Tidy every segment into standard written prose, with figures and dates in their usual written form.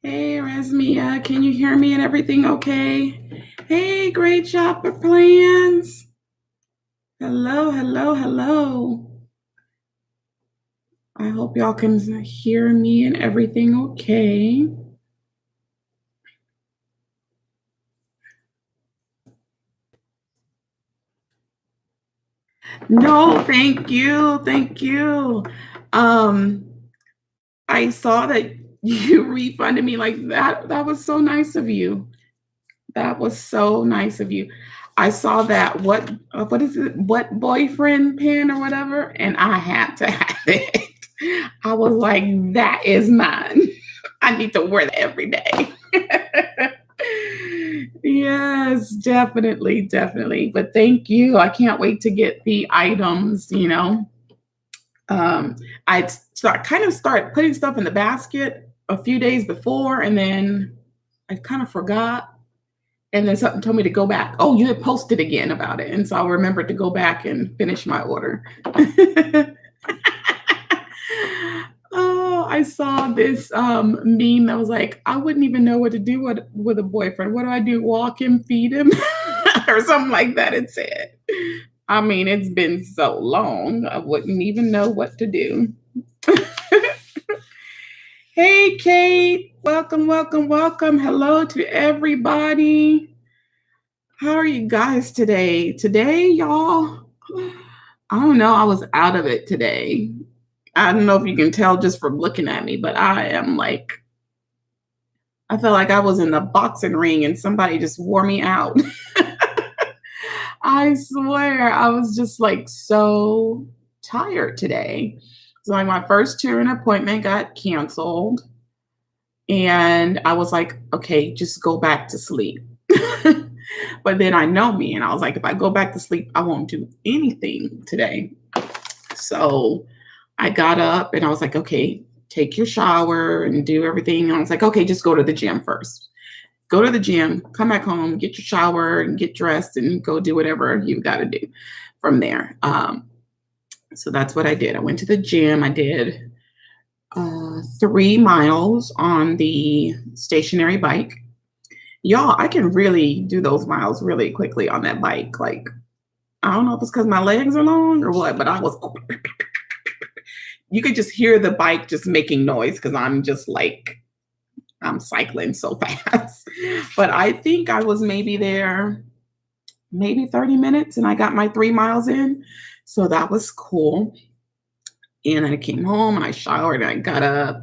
Hey, Rasmia, can you hear me and everything okay? Hey, great job for plans. Hello, hello, hello. I hope y'all can hear me and everything okay. No, thank you. Thank you. Um, I saw that you refunded me like that. That was so nice of you. That was so nice of you. I saw that what is it? What boyfriend pin or whatever, and I had to have it. I was like, that is mine. I need to wear that every day. Yes, definitely, definitely. But thank you. I can't wait to get the items. Um, I kind of start putting stuff in the basket a few days before, and then I kind of forgot, and then something told me to go back. Oh, you had posted again about it. And so I remembered to go back and finish my order. Oh, I saw this meme that was like, I wouldn't even know what to do with a boyfriend. What do I do? Walk him, feed him, or something like that. It said. I mean, it's been so long, I wouldn't even know what to do. Hey, Kate. Welcome, welcome, welcome. Hello to everybody. How are you guys today? Today, y'all, I don't know. I was out of it today. I don't know if you can tell just from looking at me, but I am like, I felt like I was in a boxing ring and somebody just wore me out. I swear, I was just like so tired today. So, like, my first touring appointment got canceled, and I was like, okay, just go back to sleep. But then I know me, and I was like, if I go back to sleep, I won't do anything today. So I got up and I was like, okay, take your shower and do everything. And I was like, okay, just go to the gym first. Go to the gym, come back home, get your shower and get dressed and go do whatever you got to do from there. So that's what I did. I went to the gym. I did 3 miles on the stationary bike. Y'all, I can really do those miles really quickly on that bike. Like, I don't know if it's because my legs are long or what, but I was, you could just hear the bike just making noise because I'm just like, I'm cycling so fast. But I think I was maybe there, maybe 30 minutes, and I got my 3 miles in. So that was cool. And I came home and I showered and I got up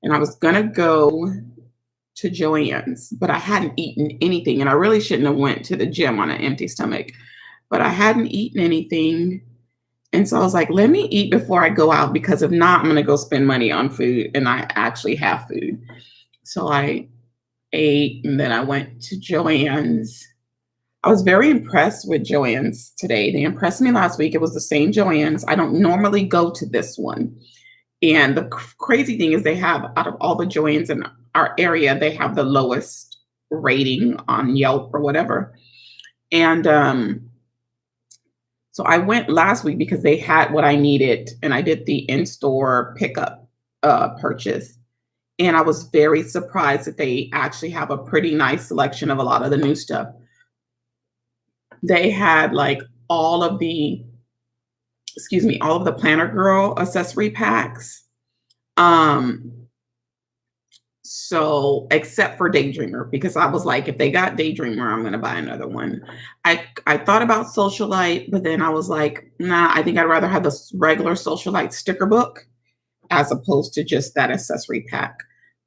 and I was going to go to Joanne's, but I hadn't eaten anything, and I really shouldn't have went to the gym on an empty stomach, but I hadn't eaten anything. And so I was like, let me eat before I go out because if not, I'm going to go spend money on food. And I actually have food. So I ate and then I went to Joanne's. I was very impressed with Joanne's today. They impressed me last week. It was the same Joanne's. I don't normally go to this one. And the crazy thing is, they have, out of all the Joanne's in our area, they have the lowest rating on Yelp or whatever. And so I went last week because they had what I needed, and I did the in-store pickup purchase. And I was very surprised that they actually have a pretty nice selection of a lot of the new stuff. They had like all of the, excuse me, all of the Planner Girl accessory packs. Um, so except for Daydreamer, because I was like, if they got Daydreamer, I'm gonna buy another one. I thought about Socialite, but then I was like, nah, I think I'd rather have the regular Socialite sticker book as opposed to just that accessory pack.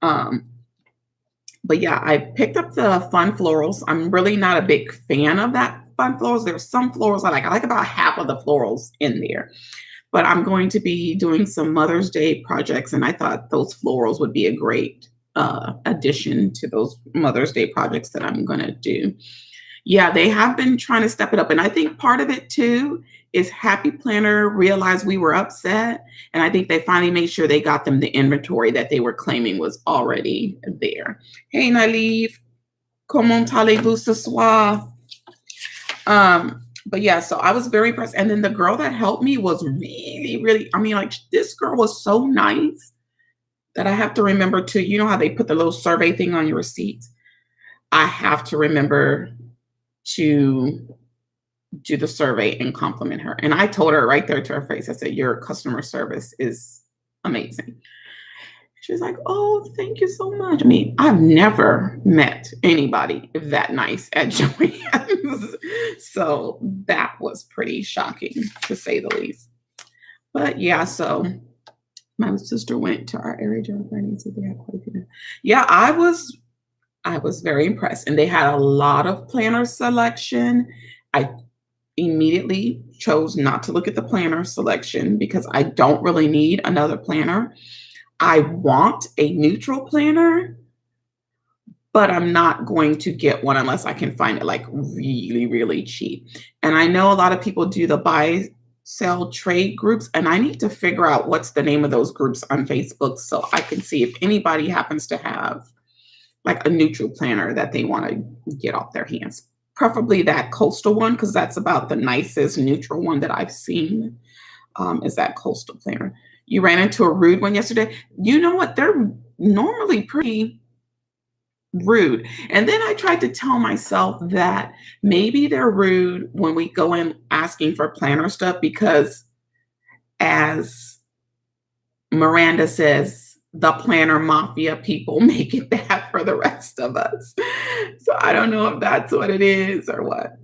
Um, but yeah, I picked up the Fun Florals. I'm really not a big fan of that Fun Florals. There's some florals I like. I like about half of the florals in there. But I'm going to be doing some Mother's Day projects, and I thought those florals would be a great addition to those Mother's Day projects that I'm going to do. Yeah, they have been trying to step it up. And I think part of it too is Happy Planner realized we were upset. And I think they finally made sure they got them the inventory that they were claiming was already there. Hey, Naive, comment allez-vous ce soir? But yeah, so I was very impressed. And then the girl that helped me was really, really, I mean, like, this girl was so nice. that I have to remember to, you know how they put the little survey thing on your receipts? I have to remember to do the survey and compliment her. And I told her right there to her face, I said, your customer service is amazing. She was like, oh, thank you so much. I mean, I've never met anybody that nice at Joann's. So that was pretty shocking to say the least. But yeah, so my sister went to our area general fair and said they had quite a few. Yeah, I was very impressed. And they had a lot of planner selection. I immediately chose not to look at the planner selection because I don't really need another planner. I want a neutral planner, but I'm not going to get one unless I can find it like really, really cheap. And I know a lot of people do the buy, sell, trade groups, and I need to figure out what's the name of those groups on Facebook so I can see if anybody happens to have like a neutral planner that they want to get off their hands. Preferably that coastal one, because that's about the nicest neutral one that I've seen, is that coastal planner. You ran into a rude one yesterday. You know what? They're normally pretty rude. And then I tried to tell myself that maybe they're rude when we go in asking for planner stuff because, as Miranda says, the planner mafia people make it bad for the rest of us. So I don't know if that's what it is or what.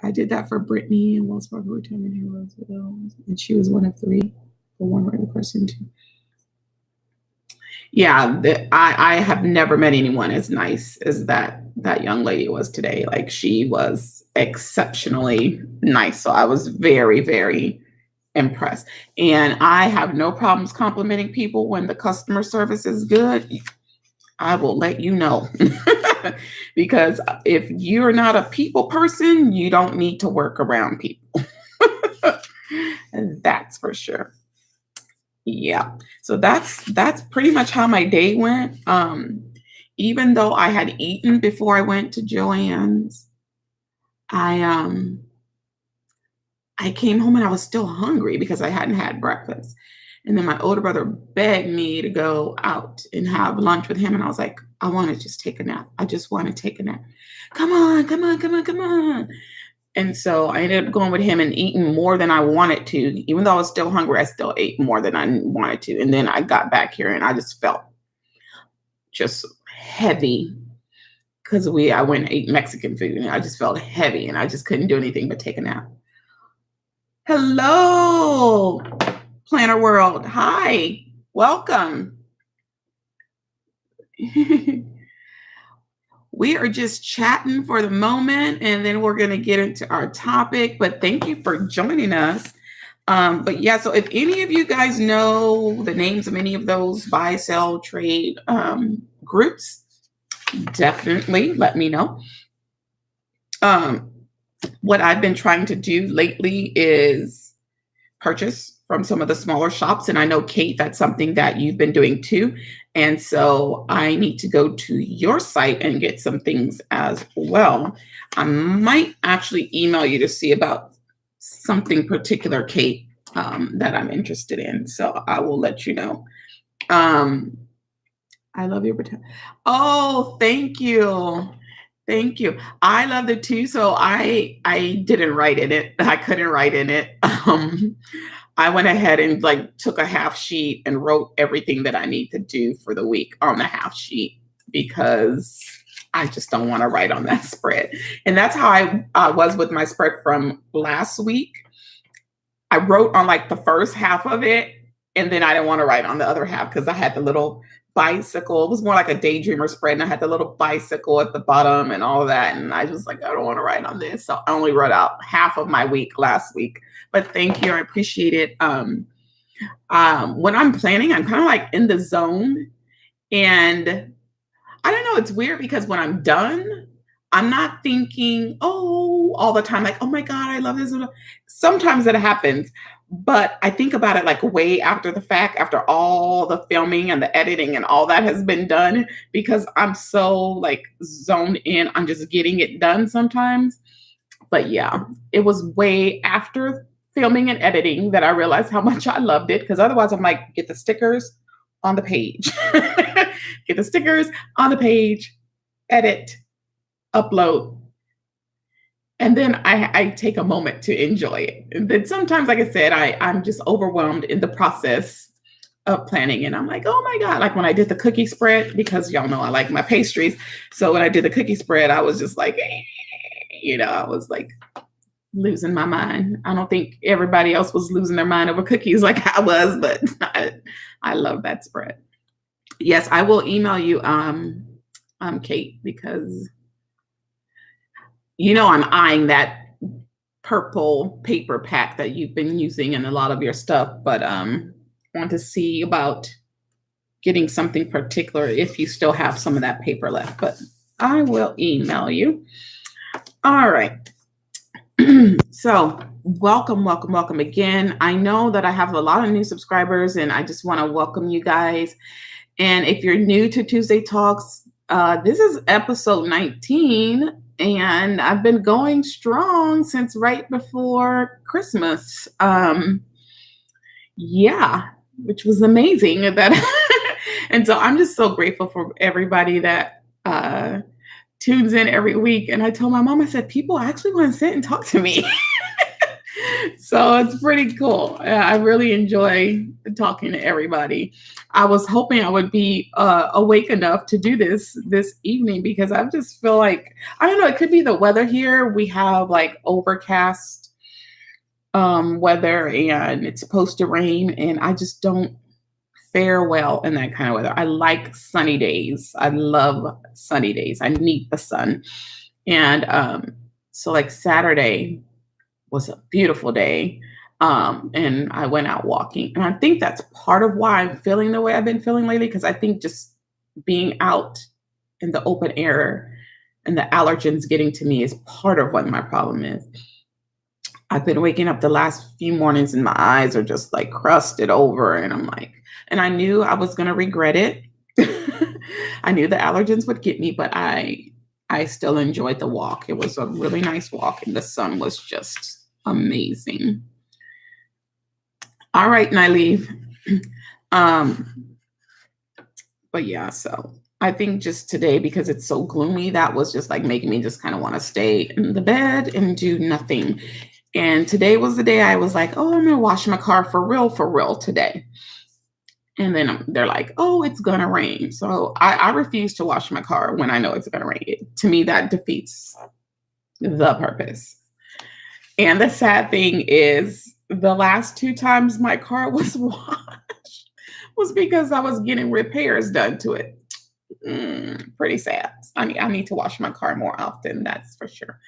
I did that for Brittany and Wells Fargo Retirement Heroes, and she was one of three, or one other person too. Yeah, I have never met anyone as nice as that young lady was today. Like, she was exceptionally nice. So I was very, very impressed. And I have no problems complimenting people when the customer service is good. I will let you know. Because if you're not a people person, you don't need to work around people. That's for sure. Yeah. So that's pretty much how my day went. Even though I had eaten before I went to Joann's, I I came home and I was still hungry because I hadn't had breakfast. And then my older brother begged me to go out and have lunch with him. And I was like, I want to just take a nap. I just want to take a nap. Come on, come on, come on, come on. And so I ended up going with him and eating more than I wanted to. Even though I was still hungry, I still ate more than I wanted to. And then I got back here and I just felt just heavy because I went and ate Mexican food and I just felt heavy and I just couldn't do anything but take a nap. Hello, Planner World. Hi, welcome. We are just chatting for the moment, and then we're going to get into our topic. But thank you for joining us. But yeah, so if any of you guys know the names of any of those buy, sell, trade groups, definitely let me know. What I've been trying to do lately is purchase from some of the smaller shops. And I know, Kate, that's something that you've been doing too. And so I need to go to your site and get some things as well. I might actually email you to see about something particular, Kate, that I'm interested in. So I will let you know. I love your pretend. Oh, thank you. Thank you. I loved it too. So I didn't write in it. I couldn't write in it. I went ahead and like took a half sheet and wrote everything that I need to do for the week on the half sheet because I just don't want to write on that spread. And that's how I was with my spread from last week. I wrote on like the first half of it, and then I didn't want to write on the other half because I had the little bicycle. It was more like a daydreamer spread, and I had the little bicycle at the bottom and all of that. And I was like, I don't want to write on this. So I only wrote out half of my week last week. But thank you. I appreciate it. When I'm planning, I'm kind of like in the zone. And I don't know, it's weird because when I'm done, I'm not thinking, oh, all the time, like, oh my God, I love this. Sometimes it happens, but I think about it like way after the fact, after all the filming and the editing and all that has been done, because I'm so like zoned in on just getting it done sometimes. But yeah, it was way after filming and editing that I realized how much I loved it. Because otherwise I'm like, get the stickers, on the page. Get the stickers on the page, edit, upload, and then I take a moment to enjoy it. And then sometimes, like I said, I'm just overwhelmed in the process of planning. And I'm like, oh my God. Like when I did the cookie spread, because y'all know I like my pastries. So when I did the cookie spread, I was just like, I was like losing my mind. I don't think everybody else was losing their mind over cookies like I was, but I love that spread. Yes, I will email you, Kate, because I'm eyeing that purple paper pack that you've been using in a lot of your stuff, but want to see about getting something particular if you still have some of that paper left, but I will email you. All right. So welcome again. I know that I have a lot of new subscribers and I just want to welcome you guys. And if you're new to Tuesday Talks, this is episode 19 and I've been going strong since right before Christmas. Which was amazing. And so I'm just so grateful for everybody that tunes in every week. And I told my mom, I said, people actually want to sit and talk to me. So it's pretty cool. I really enjoy talking to everybody. I was hoping I would be awake enough to do this evening because I just feel like, I don't know, it could be the weather here. We have like overcast weather and it's supposed to rain and I just don't fare well in that kind of weather. I like sunny days. I love sunny days. I need the sun. And so like Saturday was a beautiful day. And I went out walking. And I think that's part of why I'm feeling the way I've been feeling lately, because I think just being out in the open air and the allergens getting to me is part of what my problem is. I've been waking up the last few mornings and my eyes are just like crusted over. And I'm like, and I knew I was going to regret it. I knew the allergens would get me, but I still enjoyed the walk. It was a really nice walk and the sun was just amazing. All right, and I leave. But yeah, so I think just today, because it's so gloomy, that was just like making me just kind of want to stay in the bed and do nothing. And today was the day I was like, oh, I'm going to wash my car for real today. And then they're like, oh, it's going to rain. So I refuse to wash my car when I know it's going to rain. To me, that defeats the purpose. And the sad thing is the last 2 times my car was washed was because I was getting repairs done to it. Pretty sad. I need to wash my car more often. That's for sure.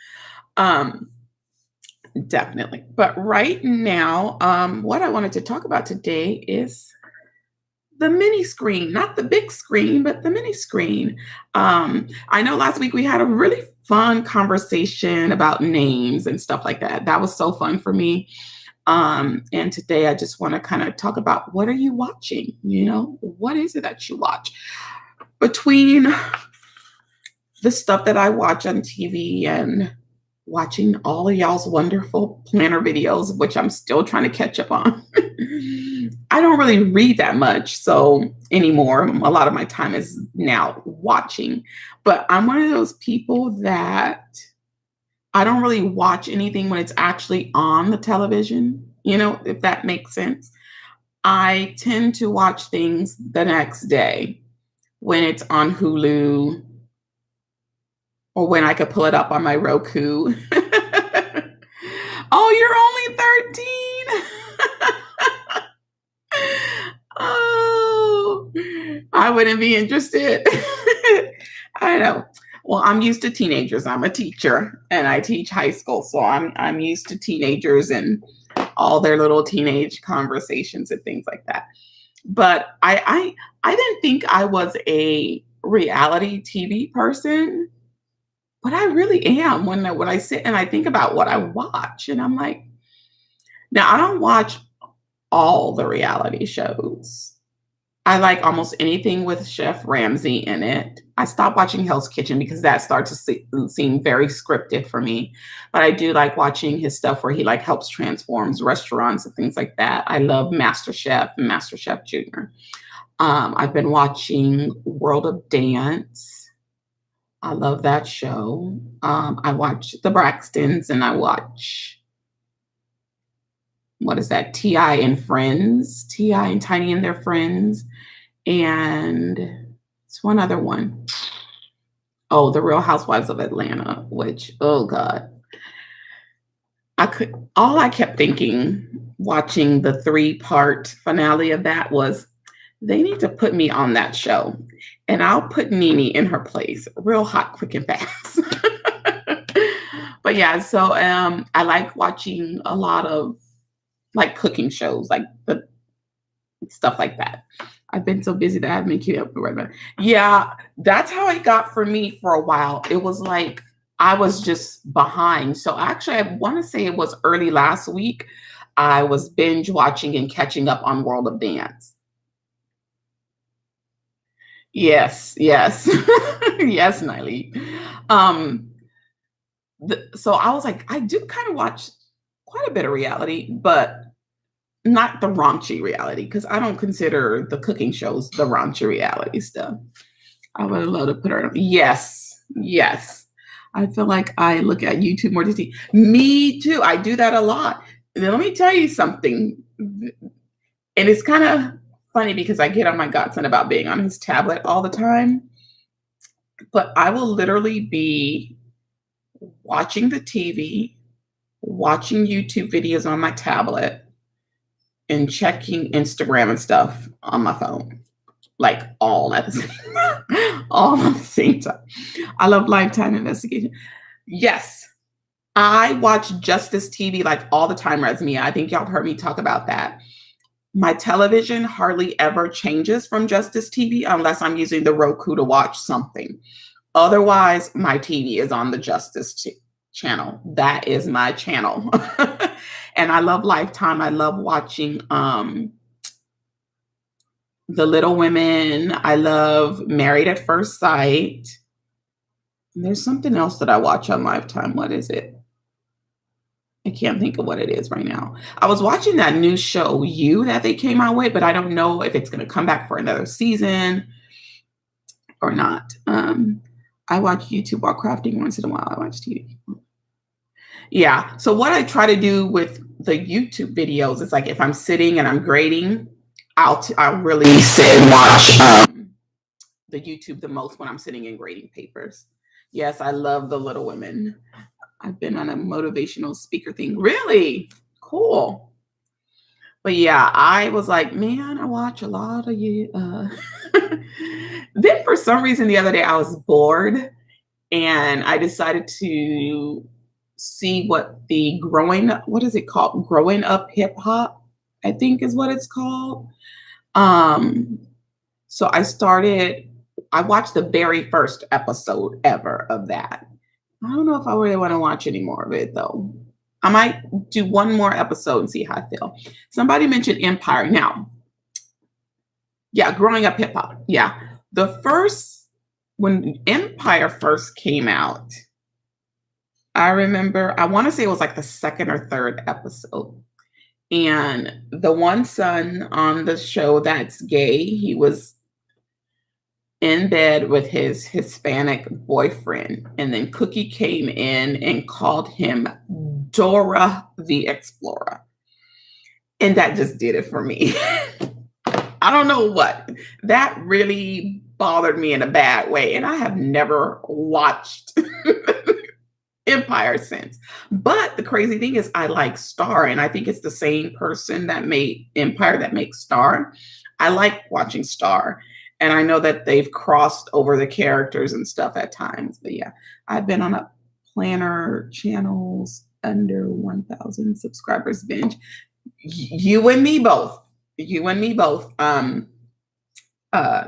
Definitely. But right now, what I wanted to talk about today is the mini screen, not the big screen, but the mini screen. I know last week we had a really fun conversation about names and stuff like that. That was so fun for me. And today I just want to kind of talk about, what are you watching? What is it that you watch? Between the stuff that I watch on TV and watching all of y'all's wonderful planner videos, which I'm still trying to catch up on. I don't really read that much anymore. A lot of my time is now watching, but I'm one of those people that I don't really watch anything when it's actually on the television, if that makes sense. I tend to watch things the next day when it's on Hulu or when I could pull it up on my Roku. Oh, you're only 13. Oh, I wouldn't be interested. I know. Well, I'm used to teenagers. I'm a teacher and I teach high school. So I'm used to teenagers and all their little teenage conversations and things like that. But I didn't think I was a reality TV person, but I really am when I sit and I think about what I watch. And I'm like, now I don't watch all the reality shows. I like almost anything with Chef Ramsay in it. I stopped watching Hell's Kitchen because that starts to seem very scripted for me. But I do like watching his stuff where he like helps transforms restaurants and things like that. I love MasterChef and MasterChef Junior. I've been watching World of Dance. I love that show. I watch The Braxtons and I watch, what is that? T.I. and Friends, T.I. and Tiny and their friends. And it's one other one. Oh, The Real Housewives of Atlanta, which, oh God. All I kept thinking watching the 3-part finale of that was they need to put me on that show and I'll put Nene in her place real hot, quick and fast. But yeah, so I like watching a lot of like cooking shows, like the stuff like that. I've been so busy that I haven't been keeping up with it. Yeah, that's how it got for me for a while. It was like I was just behind. So actually, I want to say it was early last week. I was binge watching and catching up on World of Dance. Yes, yes, yes, Niley. Um, so I was like, I do kind of watch quite a bit of reality, but not the raunchy reality because I don't consider the cooking shows the raunchy reality stuff. I would love to put her. Yes, yes. I feel like I look at YouTube more to see. Me too. I do that a lot. And then let me tell you something. And it's kind of funny because I get on my godson about being on his tablet all the time. But I will literally be watching the TV, watching YouTube videos on my tablet, and checking Instagram and stuff on my phone. Like all at the same time. I love Lifetime investigation. Yes, I watch Justice TV like all the time, Resmia. I think y'all have heard me talk about that. My television hardly ever changes from Justice TV unless I'm using the Roku to watch something. Otherwise, my TV is on the channel. That is my channel. And I love Lifetime. I love watching The Little Women. I love Married at First Sight. There's something else that I watch on Lifetime. What is it? I can't think of what it is right now. I was watching that new show, You, that they came out with, but I don't know if it's going to come back for another season or not. I watch YouTube while crafting once in a while. I watch TV. Yeah. So what I try to do with the YouTube videos is like if I'm sitting and I'm grading, I'll really sit and watch the YouTube the most when I'm sitting and grading papers. Yes, I love The Little Women. I've been on a motivational speaker thing. Really? Cool. But yeah, I was like, man, I watch a lot of you. Then for some reason the other day I was bored and I decided to see what what is it called? Growing Up Hip Hop, I think is what it's called. So I watched the very first episode ever of that. I don't know if I really want to watch any more of it though. I might do one more episode and see how I feel. Somebody mentioned Empire. Now, yeah, Growing Up Hip Hop. Yeah. When Empire first came out, I remember, I want to say it was like the second or third episode. And the one son on the show that's gay, he was in bed with his Hispanic boyfriend. And then Cookie came in and called him Dora the Explorer. And that just did it for me. I don't know what. That really bothered me in a bad way. And I have never watched Empire since. But the crazy thing is I like Star. And I think it's the same person that made Empire that makes Star. I like watching Star. And I know that they've crossed over the characters and stuff at times. But yeah, I've been on a planner channels under 1,000 subscribers binge. You and me both. You and me both.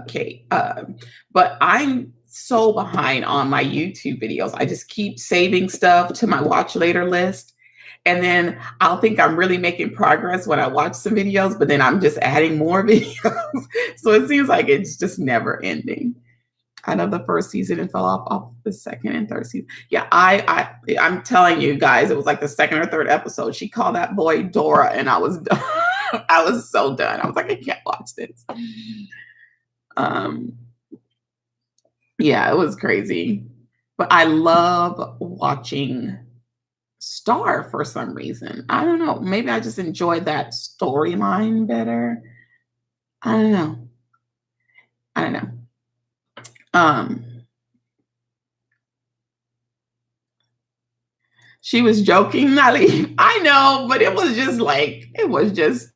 Kate. But I'm so behind on my YouTube videos. I just keep saving stuff to my watch later list. And then I'll think I'm really making progress when I watch some videos, but then I'm just adding more videos. So it seems like it's just never ending. I love the first season and fell off the second and third season. Yeah, I'm telling you guys, it was like the second or third episode. She called that boy Dora, and I was done. I was so done. I was like, I can't watch this. Um, yeah, it was crazy. But I love watching Star for some reason. I don't know. Maybe I just enjoyed that storyline better. I don't know. I don't know. Um, she was joking, Natalie. I know, but it was just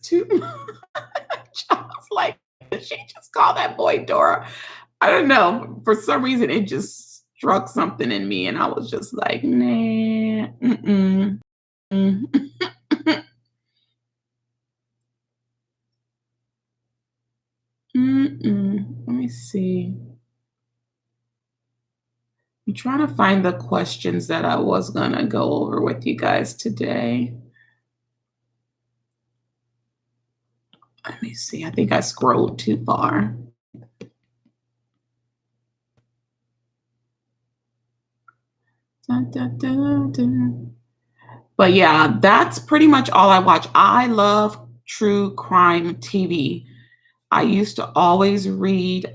too much. I was like, did she just call that boy Dora? I don't know. For some reason, it just struck something in me, and I was just like, nah, mm-mm, mm. Mm-mm. Let me see. I'm trying to find the questions that I was gonna go over with you guys today. Let me see. I think I scrolled too far. Dun, dun, dun, dun. But yeah, that's pretty much all I watch. I love true crime TV. I used to always read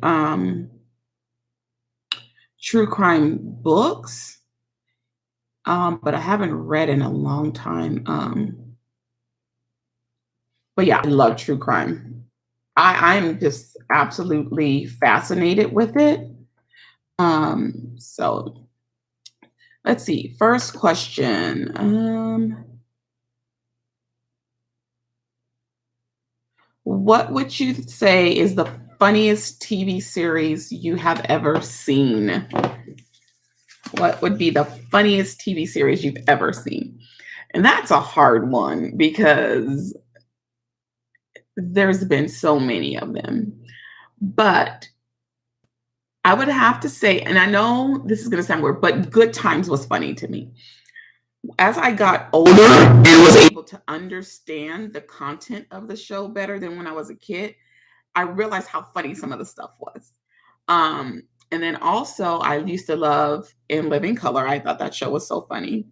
true crime books, but I haven't read in a long time. But yeah, I love true crime. I'm just absolutely fascinated with it. So let's see. First question. What would you say is the funniest TV series you have ever seen? What would be the funniest TV series you've ever seen? And that's a hard one because there's been so many of them. But I would have to say, and I know this is going to sound weird, but Good Times was funny to me. As I got older and was able to understand the content of the show better than when I was a kid, I realized how funny some of the stuff was. Um, and then also, I used to love In Living Color. I thought that show was so funny.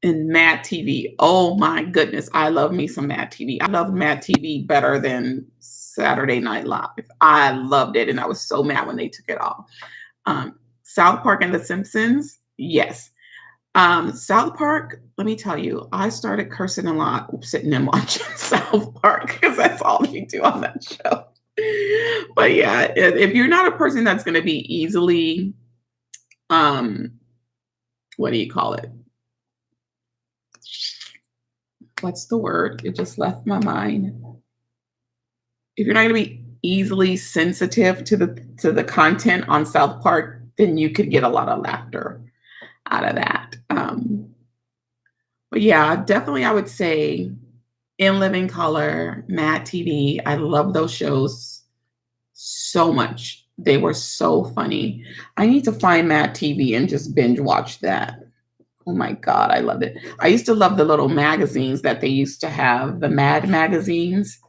And Mad TV. Oh my goodness, I love me some Mad TV. I love Mad TV better than Saturday Night Live. I loved it, and I was so mad when they took it off. South Park and The Simpsons, yes. South Park, let me tell you, I started cursing a lot sitting and watching South Park because that's all they do on that show. But yeah, if you're not a person that's going to be easily, um, what do you call it? What's the word? It just left my mind. If you're not going to be easily sensitive to the content on South Park, then you could get a lot of laughter out of that. But yeah, definitely I would say In Living Color, Mad TV. I love those shows so much. They were so funny. I need to find Mad TV and just binge watch that. Oh my God, I love it. I used to love the little magazines that they used to have, the Mad magazines.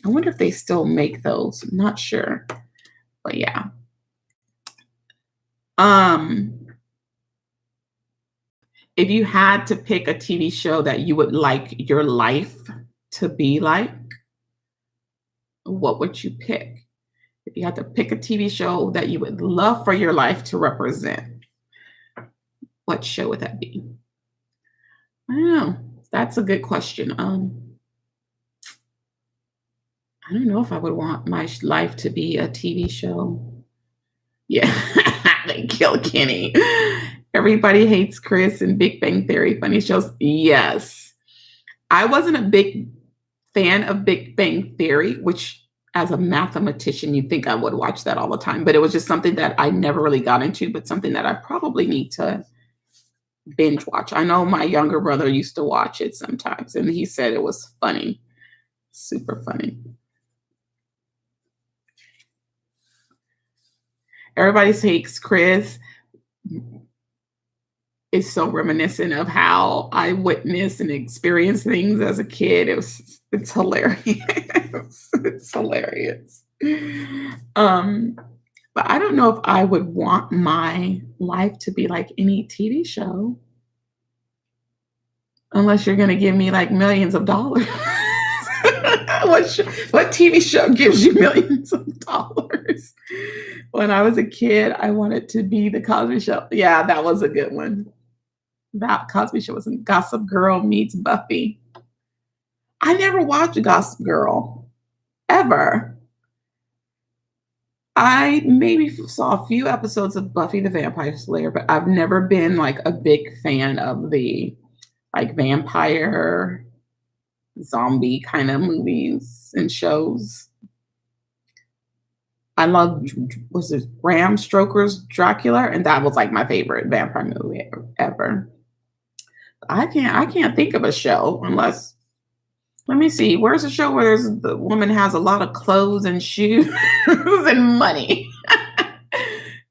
I wonder if they still make those. I'm not sure. But yeah. If you had to pick a TV show that you would like your life to be like, what would you pick? If you had to pick a TV show that you would love for your life to represent, what show would that be? I don't know. That's a good question. I don't know if I would want my life to be a TV show. Yeah, they kill Kenny. Everybody hates Chris and Big Bang Theory, funny shows. Yes. I wasn't a big fan of Big Bang Theory, which as a mathematician, you'd think I would watch that all the time, but it was just something that I never really got into, but something that I probably need to binge watch. I know my younger brother used to watch it sometimes, and he said it was funny, super funny. Everybody takes Chris is so reminiscent of how I witnessed and experienced things as a kid. It's hilarious. It's hilarious. But I don't know if I would want my life to be like any TV show unless you're going to give me like millions of dollars. What TV show gives you millions of dollars? When I was a kid, I wanted to be the Cosby Show. Yeah, that was a good one. That Cosby Show was in Gossip Girl meets Buffy. I never watched Gossip Girl ever. I maybe saw a few episodes of Buffy the Vampire Slayer, but I've never been like a big fan of the like vampire zombie kind of movies and shows. I love was it Bram Stoker's Dracula, and that was like my favorite vampire movie ever. I can't think of a show unless let me see. Where's a show where the woman has a lot of clothes and shoes and money?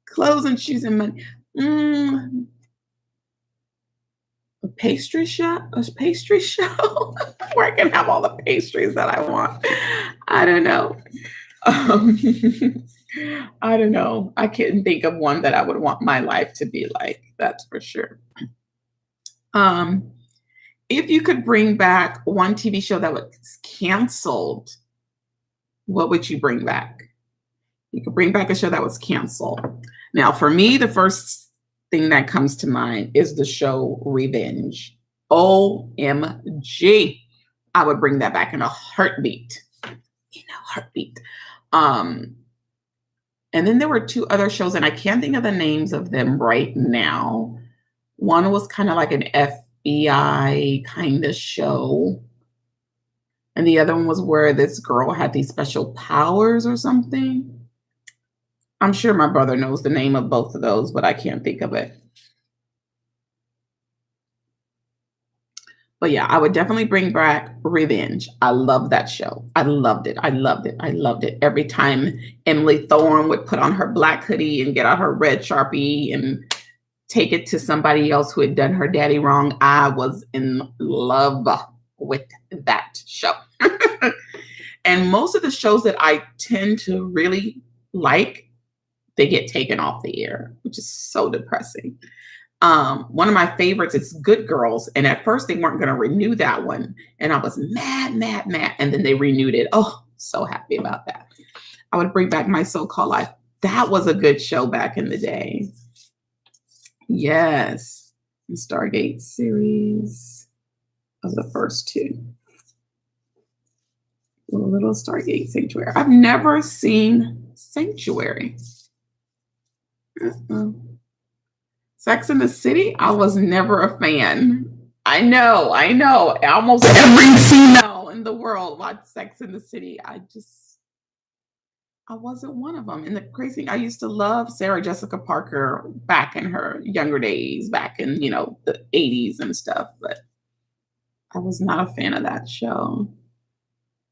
Clothes and shoes and money. A pastry shop? A pastry show where I can have all the pastries that I want. I don't know. Um, I don't know. I couldn't think of one that I would want my life to be like. That's for sure. If you could bring back one TV show that was canceled, what would you bring back? You could bring back a show that was canceled. Now, for me, the first thing that comes to mind is the show Revenge. OMG. I would bring that back in a heartbeat. In a heartbeat. And then there were two other shows, and I can't think of the names of them right now. One was kind of like an FBI kind of show. And the other one was where this girl had these special powers or something. I'm sure my brother knows the name of both of those, but I can't think of it. But yeah, I would definitely bring back Revenge. I love that show. I loved it. I loved it. I loved it. Every time Emily Thorne would put on her black hoodie and get out her red Sharpie and take it to somebody else who had done her daddy wrong, I was in love with that show. And most of the shows that I tend to really like, they get taken off the air, which is so depressing. One of my favorites is Good Girls. And at first they weren't going to renew that one. And I was mad. And then they renewed it. Oh, so happy about that. I would bring back My So-Called Life. That was a good show back in the day. Yes. The Stargate series of the first two. Little Stargate Sanctuary. I've never seen Sanctuary. Sex in the City, I was never a fan. I know. Almost every female in the world watched Sex in the City. I wasn't one of them. And the crazy thing, I used to love Sarah Jessica Parker back in her younger days, back in, the 80s and stuff. But I was not a fan of that show.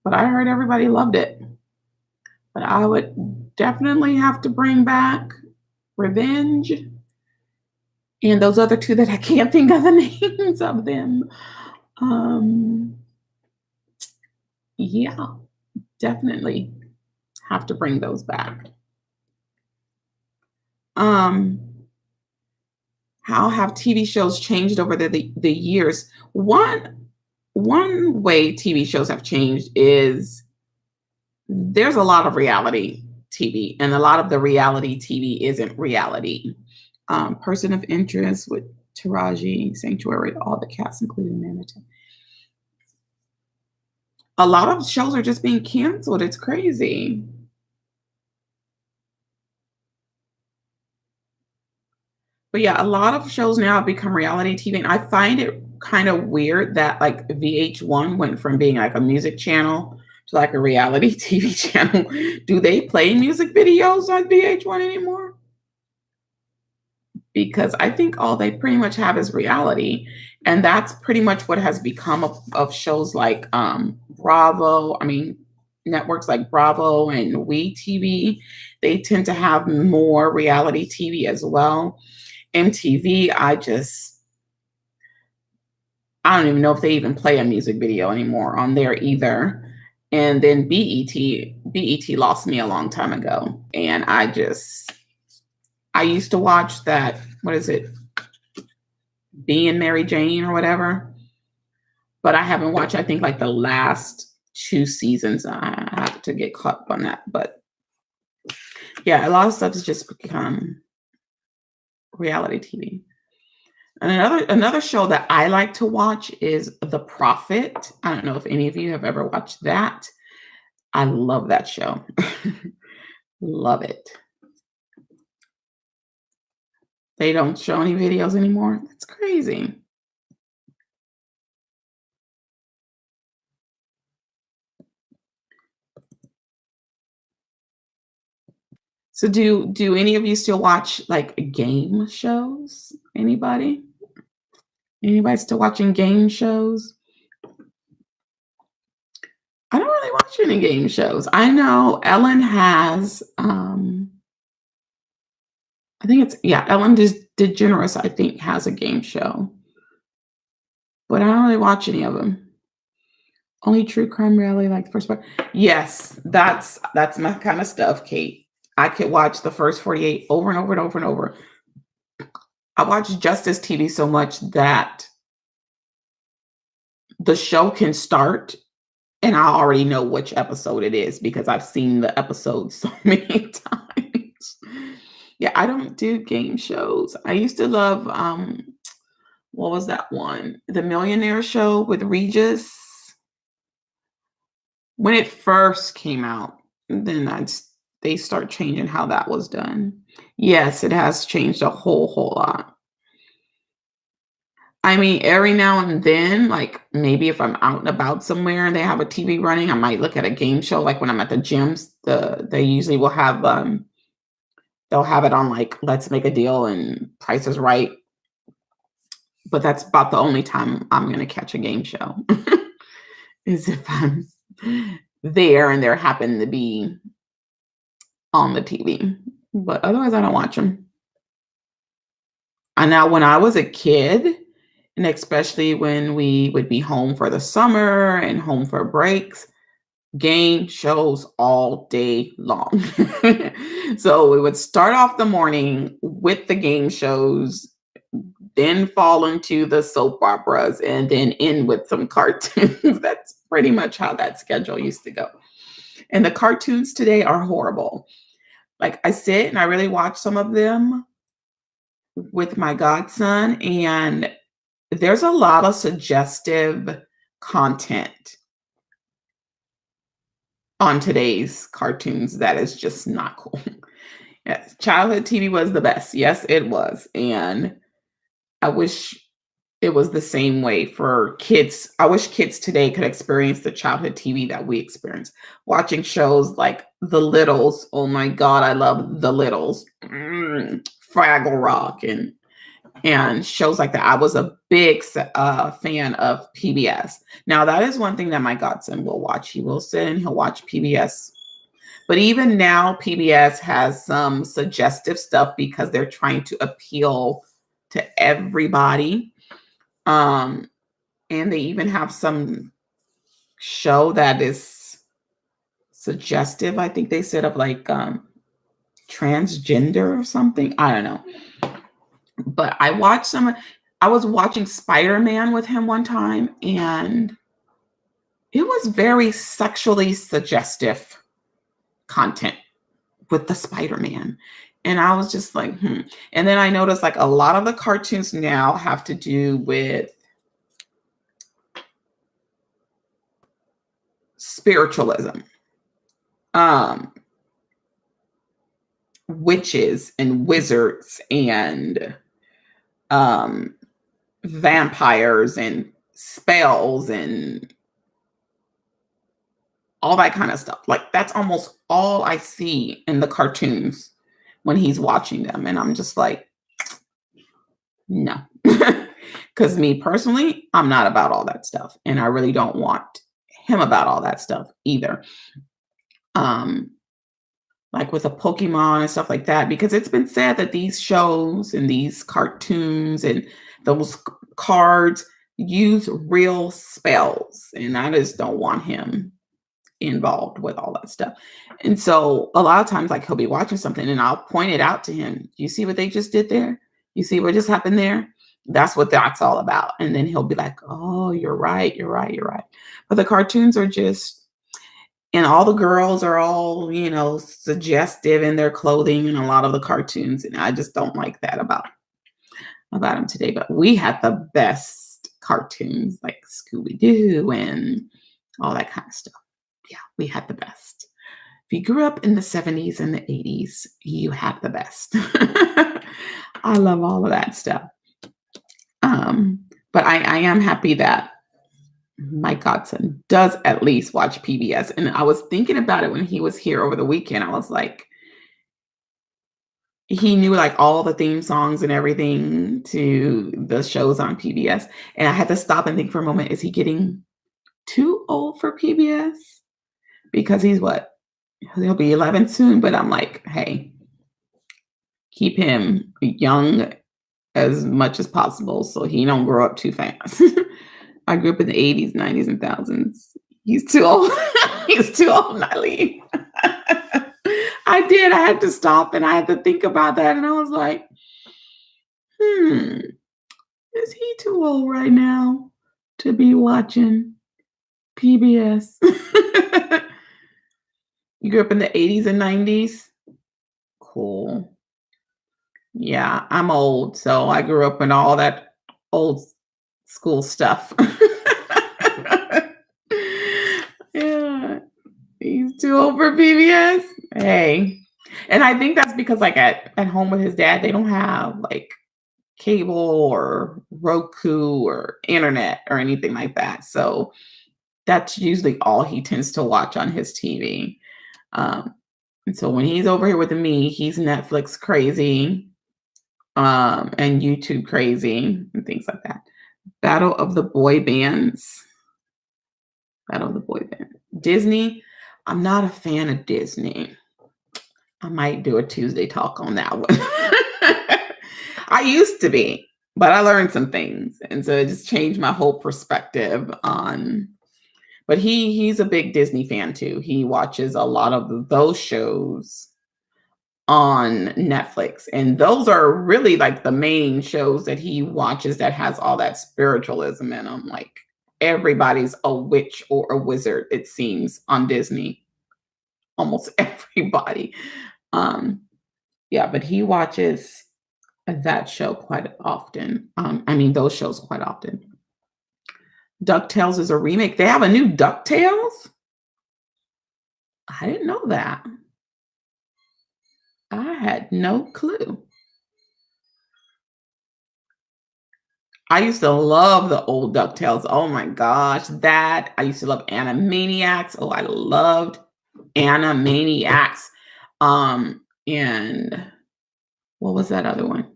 But I heard everybody loved it. But I would definitely have to bring back Revenge. And those other two that I can't think of the names of them. Yeah, definitely have to bring those back. How have TV shows changed over the years? One way TV shows have changed is there's a lot of reality TV, and a lot of the reality TV isn't reality. Person of Interest with Taraji, Sanctuary, all the cast, including Manatee. A lot of shows are just being canceled. It's crazy. But yeah, a lot of shows now have become reality TV, and I find it kind of weird that like VH1 went from being like a music channel to like a reality TV channel. Do they play music videos on VH1 anymore? Because I think all they pretty much have is reality. And that's pretty much what has become of shows like Bravo. I mean, networks like Bravo and We TV, they tend to have more reality TV as well. MTV, I don't even know if they even play a music video anymore on there either. And then BET lost me a long time ago. And I used to watch that, what is it? Being Mary Jane or whatever. But I haven't watched, I think, like the last 2 seasons. I have to get caught up on that, but yeah, a lot of stuff has just become reality TV. And another show that I like to watch is The Prophet. I don't know if any of you have ever watched that. I love that show. Love it. They don't show any videos anymore? That's crazy. So do any of you still watch, like, game shows? Anybody? Anybody still watching game shows? I don't really watch any game shows. I know Ellen has, I think it's yeah, Ellen DeGeneres, I think, has a game show, but I don't really watch any of them. Only true crime reality, like the first part. Yes, that's my kind of stuff, Kate. I could watch the first 48 over and over and over and over. I watch Justice TV so much that the show can start and I already know which episode it is because I've seen the episode so many times. Yeah, I don't do game shows. I used to love what was that one? The Millionaire Show with Regis. When it first came out, then they start changing how that was done. Yes, it has changed a whole lot. I mean, every now and then, like maybe if I'm out and about somewhere and they have a TV running, I might look at a game show. Like when I'm at the gyms, they usually will have they'll have it on like Let's Make a Deal and Price is Right. But that's about the only time I'm gonna catch a game show is if I'm there and there happen to be on the TV. But otherwise, I don't watch them. And now, when I was a kid, and especially when we would be home for the summer and home for breaks, game shows all day long. So we would start off the morning with the game shows, then fall into the soap operas, and then end with some cartoons. That's pretty much how that schedule used to go. And the cartoons today are horrible. Like I sit and I really watch some of them with my godson, and there's a lot of suggestive content on today's cartoons that is just not cool. Yes, childhood TV was the best. Yes, it was. And I wish it was the same way for kids. I wish kids today could experience the childhood TV that we experienced. Watching shows like The Littles. Oh my God, I love The Littles. Fraggle Rock and shows like that. I was a big fan of PBS. Now, that is one thing that my godson will watch. He will sit and he'll watch PBS. But even now, PBS has some suggestive stuff because they're trying to appeal to everybody. And they even have some show that is suggestive. I think they said of like transgender or something. I don't know. But I was watching Spider-Man with him one time, and it was very sexually suggestive content with the Spider-Man. And I was just like, And then I noticed like a lot of the cartoons now have to do with spiritualism, witches and wizards and vampires and spells and all that kind of stuff. Like that's almost all I see in the cartoons when he's watching them. And I'm just like, no. Because me personally, I'm not about all that stuff. And I really don't want him about all that stuff either. Like with a Pokemon and stuff like that, because it's been said that these shows and these cartoons and those cards use real spells. And I just don't want him involved with all that stuff. And so a lot of times, like he'll be watching something and I'll point it out to him. You see what they just did there? You see what just happened there? That's what that's all about. And then he'll be like, oh, you're right. But the cartoons are just And all the girls are all, suggestive in their clothing in a lot of the cartoons, and I just don't like that about them today. But we had the best cartoons like Scooby Doo and all that kind of stuff. Yeah, we had the best. If you grew up in the 70s and the 80s, you had the best. I love all of that stuff. Um, but I am happy that my godson does at least watch PBS. And I was thinking about it when he was here over the weekend. I was like, he knew like all the theme songs and everything to the shows on PBS. And I had to stop and think for a moment, is he getting too old for PBS? Because he's what? He'll be 11 soon. But I'm like, hey, keep him young as much as possible so he don't grow up too fast. I grew up in the 80s, 90s, and thousands. He's too old. He's too old, Natalie. I did. I had to stop and I had to think about that. And I was like, is he too old right now to be watching PBS? You grew up in the 80s and 90s? Cool. Yeah, I'm old. So I grew up in all that old school stuff. Yeah. He's too old for PBS. Hey. And I think that's because like at home with his dad, they don't have like cable or Roku or internet or anything like that. So that's usually all he tends to watch on his TV. And so when he's over here with me, he's Netflix crazy, and YouTube crazy and things like that. Battle of the Boy Bands. Battle of the Boy Band. Disney. I'm not a fan of Disney. I might do a Tuesday talk on that one. I used to be, but I learned some things. And so it just changed my whole perspective on. But he's a big Disney fan too. He watches a lot of those shows on Netflix. And those are really like the main shows that he watches that has all that spiritualism in them. Like everybody's a witch or a wizard, it seems, on Disney. Almost everybody. Yeah, but he watches that show quite often. Those shows quite often. DuckTales is a remake. They have a new DuckTales? I didn't know that. I had no clue. I used to love the old DuckTales. Oh my gosh, that. I used to love Animaniacs. Oh, I loved Animaniacs. And what was that other one?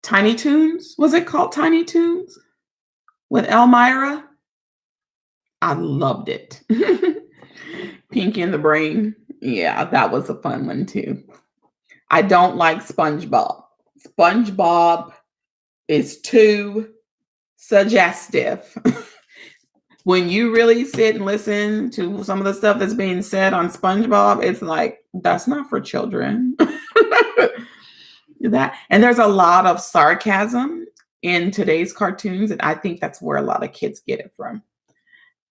Tiny Toons? Was it called Tiny Toons? With Elmira? I loved it. Pinky and the Brain. Yeah, that was a fun one too. I don't like SpongeBob. SpongeBob is too suggestive. When you really sit and listen to some of the stuff that's being said on SpongeBob, it's like, that's not for children. That, and there's a lot of sarcasm in today's cartoons, and I think that's where a lot of kids get it from.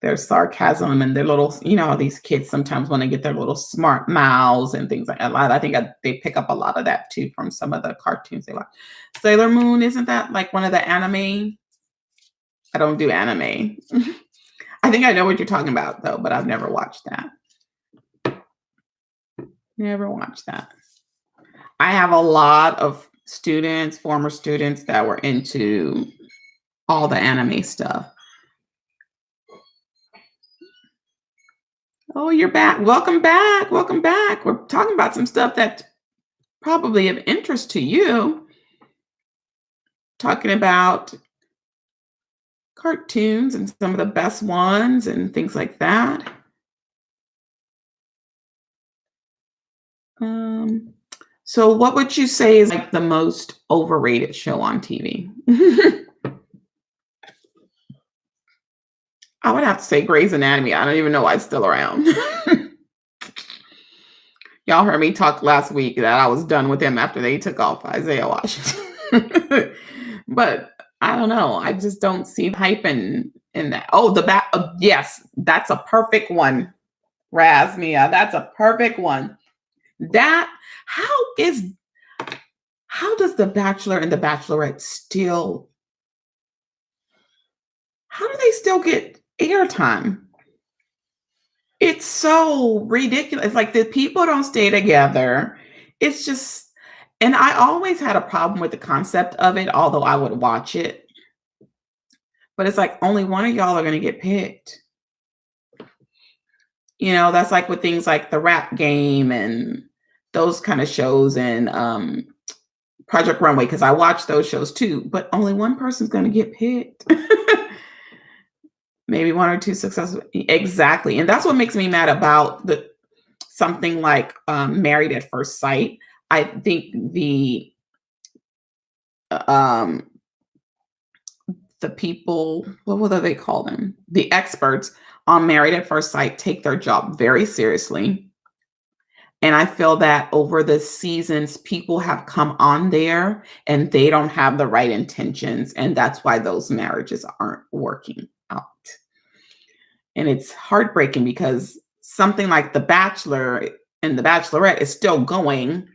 There's sarcasm and their little, these kids sometimes when they get their little smart mouths and things like that. I think they pick up a lot of that too from some of the cartoons they watch. Sailor Moon, isn't that like one of the anime? I don't do anime. I think I know what you're talking about though, but I've never watched that. Never watched that. I have a lot of students, former students that were into all the anime stuff. Oh, you're back. Welcome back. Welcome back. We're talking about some stuff that's probably of interest to you. Talking about cartoons and some of the best ones and things like that. So what would you say is like the most overrated show on TV? I would have to say Grey's Anatomy. I don't even know why it's still around. Y'all heard me talk last week that I was done with him after they took off Isaiah Washington. But I don't know. I just don't see the hype in that. Oh, the back. Yes, that's a perfect one, Rasmia. That's a perfect one. That how is how does The Bachelor and The Bachelorette still? How do they still get airtime? It's so ridiculous. Like the people don't stay together. It's just, and I always had a problem with the concept of it, although I would watch it. But it's like only one of y'all are going to get picked. That's like with things like the rap game and those kind of shows and Project Runway, because I watch those shows too, but only one person's going to get picked. Maybe one or two successful. Exactly. And that's what makes me mad about the something like Married at First Sight. I think um, the people, what would they call them? The experts on Married at First Sight take their job very seriously. And I feel that over the seasons, people have come on there and they don't have the right intentions. And that's why those marriages aren't working out. And it's heartbreaking because something like The Bachelor and The Bachelorette is still going.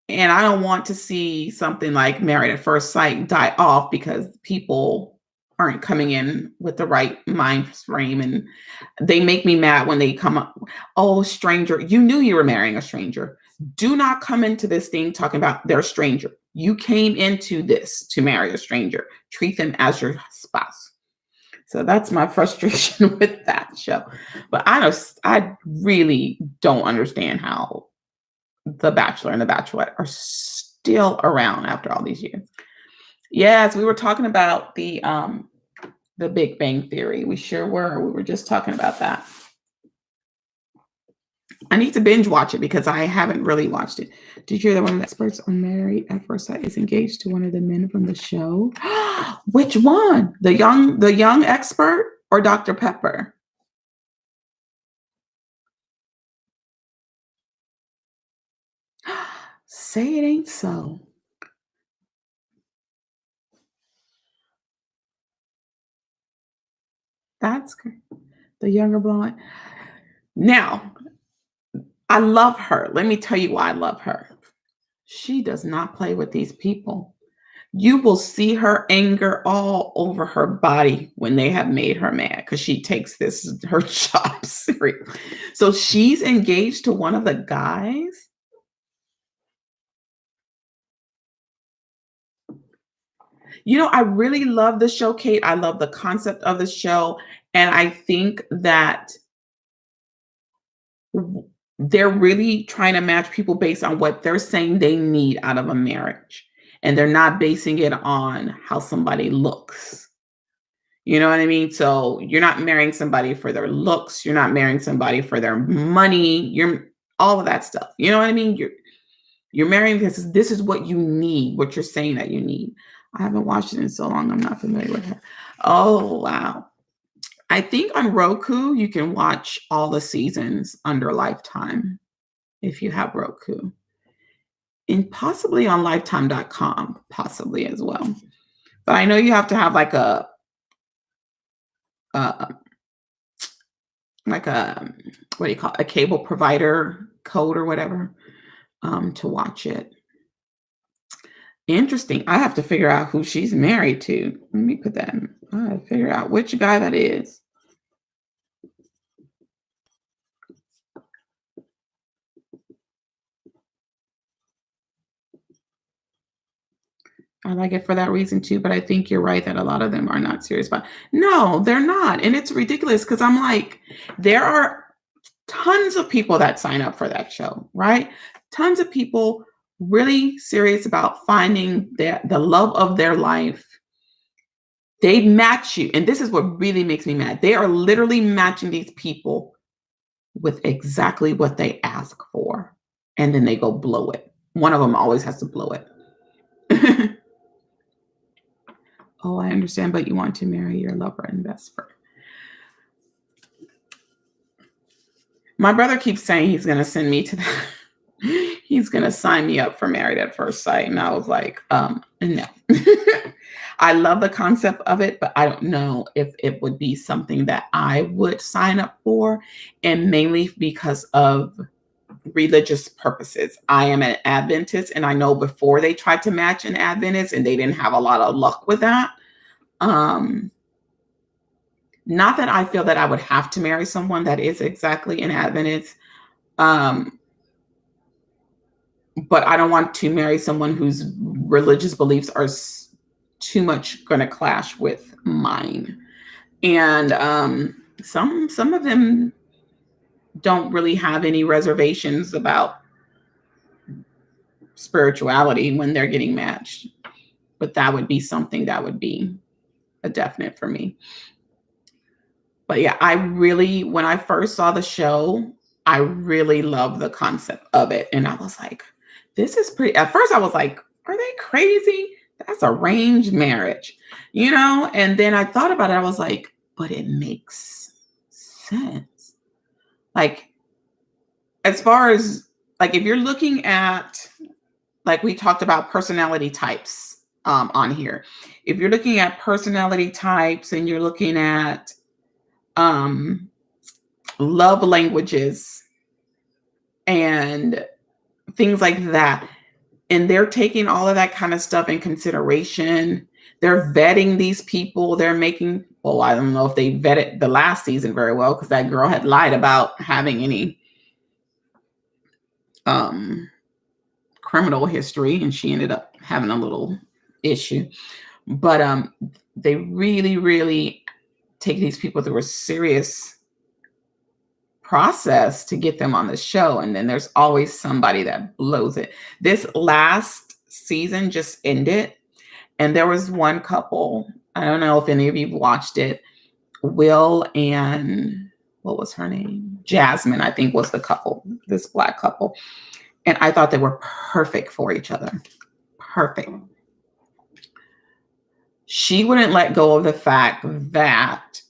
And I don't want to see something like Married at First Sight die off because people aren't coming in with the right mind frame. And they make me mad when they come up, oh, stranger, you knew you were marrying a stranger. Do not come into this thing talking about they're a stranger. You came into this to marry a stranger. Treat them as your spouse. So that's my frustration with that show. But I really don't understand how The Bachelor and The Bachelorette are still around after all these years. Yes, we were talking about the Big Bang Theory. We sure were. We were just talking about that. I need to binge watch it because I haven't really watched it. Did you hear that one of the experts on Married at First Sight is engaged to one of the men from the show? Which one? The young expert or Dr. Pepper? Say it ain't so. That's great. The younger blonde. Now, I love her. Let me tell you why I love her. She does not play with these people. You will see her anger all over her body when they have made her mad because she takes this her job serious. So she's engaged to one of the guys. I really love the show, Kate. I love the concept of the show. And I think that they're really trying to match people based on what they're saying they need out of a marriage. And they're not basing it on how somebody looks. You know what I mean? So you're not marrying somebody for their looks. You're not marrying somebody for their money. You're all of that stuff. You know what I mean? You're marrying because this is what you need, what you're saying that you need. I haven't watched it in so long. I'm not familiar with her. Oh, wow. I think on Roku, you can watch all the seasons under Lifetime if you have Roku. And possibly on lifetime.com, possibly as well. But I know you have to have uh, what do you call it? A cable provider code or whatever to watch it. Interesting. I have to figure out who she's married to. Let me put that in. I have to figure out which guy that is. I like it for that reason too, but I think you're right that a lot of them are not serious about. No, they're not. And it's ridiculous because I'm like, there are tons of people that sign up for that show, right? Tons of people really serious about finding the love of their life. They match you. And this is what really makes me mad. They are literally matching these people with exactly what they ask for. And then they go blow it. One of them always has to blow it. Oh, I understand, but you want to marry your lover and best friend. My brother keeps saying he's going to send me to that. He's going to sign me up for Married at First Sight. And I was like, no. I love the concept of it, but I don't know if it would be something that I would sign up for, and mainly because of religious purposes. I am an Adventist, and I know before they tried to match an Adventist, and they didn't have a lot of luck with that. Um, Not that I feel that I would have to marry someone that is exactly an Adventist, um, but I don't want to marry someone whose religious beliefs are too much going to clash with mine. And some of them don't really have any reservations about spirituality when they're getting matched. But that would be something that would be a definite for me. But yeah, when I first saw the show, I really loved the concept of it. And I was like, this is pretty. At first, I was like, are they crazy? That's arranged marriage, you know? And then I thought about it. I was like, but it makes sense. Like, as far as, like, if you're looking at, like, we talked about personality types on here. If you're looking at personality types and you're looking at um, love languages and things like that, and they're taking all of that kind of stuff in consideration. They're vetting these people. They're making, well, I don't know if they vetted the last season very well because that girl had lied about having any um, criminal history, and she ended up having a little issue. But they really, really take these people through a serious process to get them on the show. And then there's always somebody that blows it. This last season just ended, and there was one couple. I don't know if any of you watched it. Will and what was her name? Jasmine, I think, was the couple, this Black couple. And I thought they were perfect for each other. Perfect. She wouldn't let go of the fact that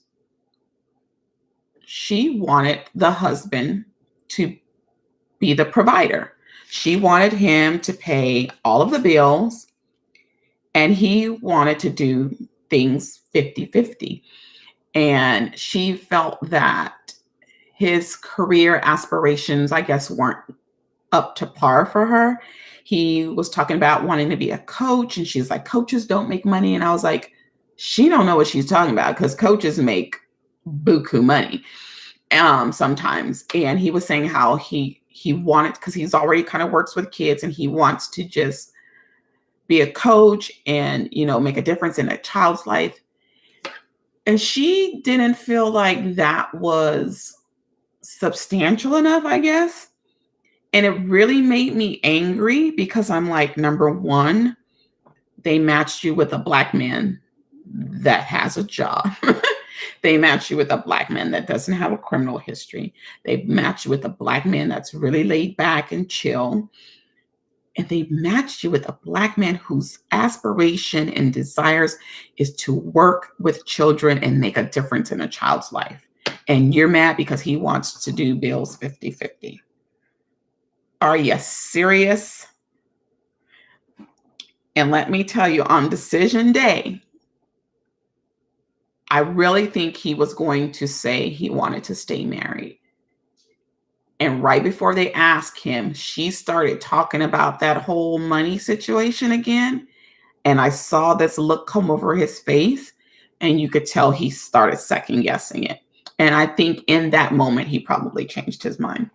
she wanted the husband to be the provider. She wanted him to pay all of the bills, and he wanted to do things 50-50. And she felt that his career aspirations, I guess, weren't up to par for her. He was talking about wanting to be a coach, and she's like, coaches don't make money. And I was like, she don't know what she's talking about, because coaches make buku money sometimes. And he was saying how he wanted, because he's already kind of works with kids, and he wants to just be a coach and, you know, make a difference in a child's life. And she didn't feel like that was substantial enough, I guess. And it really made me angry, because I'm like, number one, they matched you with a Black man that has a job. They match you with a Black man that doesn't have a criminal history. They match you with a Black man that's really laid back and chill. And they matched you with a Black man whose aspiration and desires is to work with children and make a difference in a child's life. And you're mad because he wants to do bills 50-50. Are you serious? And let me tell you, on decision day, I really think he was going to say he wanted to stay married. And right before they asked him, she started talking about that whole money situation again. And I saw this look come over his face, and you could tell he started second guessing it. And I think in that moment, he probably changed his mind.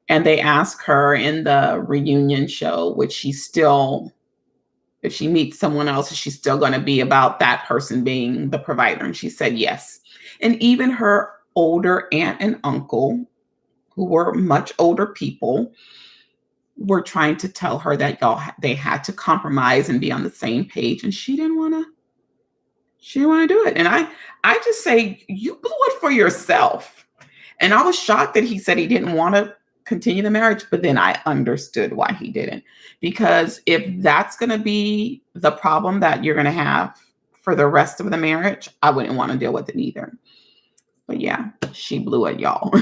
And they asked her in the reunion show, which she still, if she meets someone else, is she still going to be about that person being the provider? And she said yes. And even her older aunt and uncle, who were much older people, were trying to tell her that they had to compromise and be on the same page. And she didn't want to do it. And I just say, you blew it for yourself. And I was shocked that he said he didn't want to continue the marriage, but then I understood why he didn't. Because if that's going to be the problem that you're going to have for the rest of the marriage, I wouldn't want to deal with it either. But yeah, she blew it, y'all.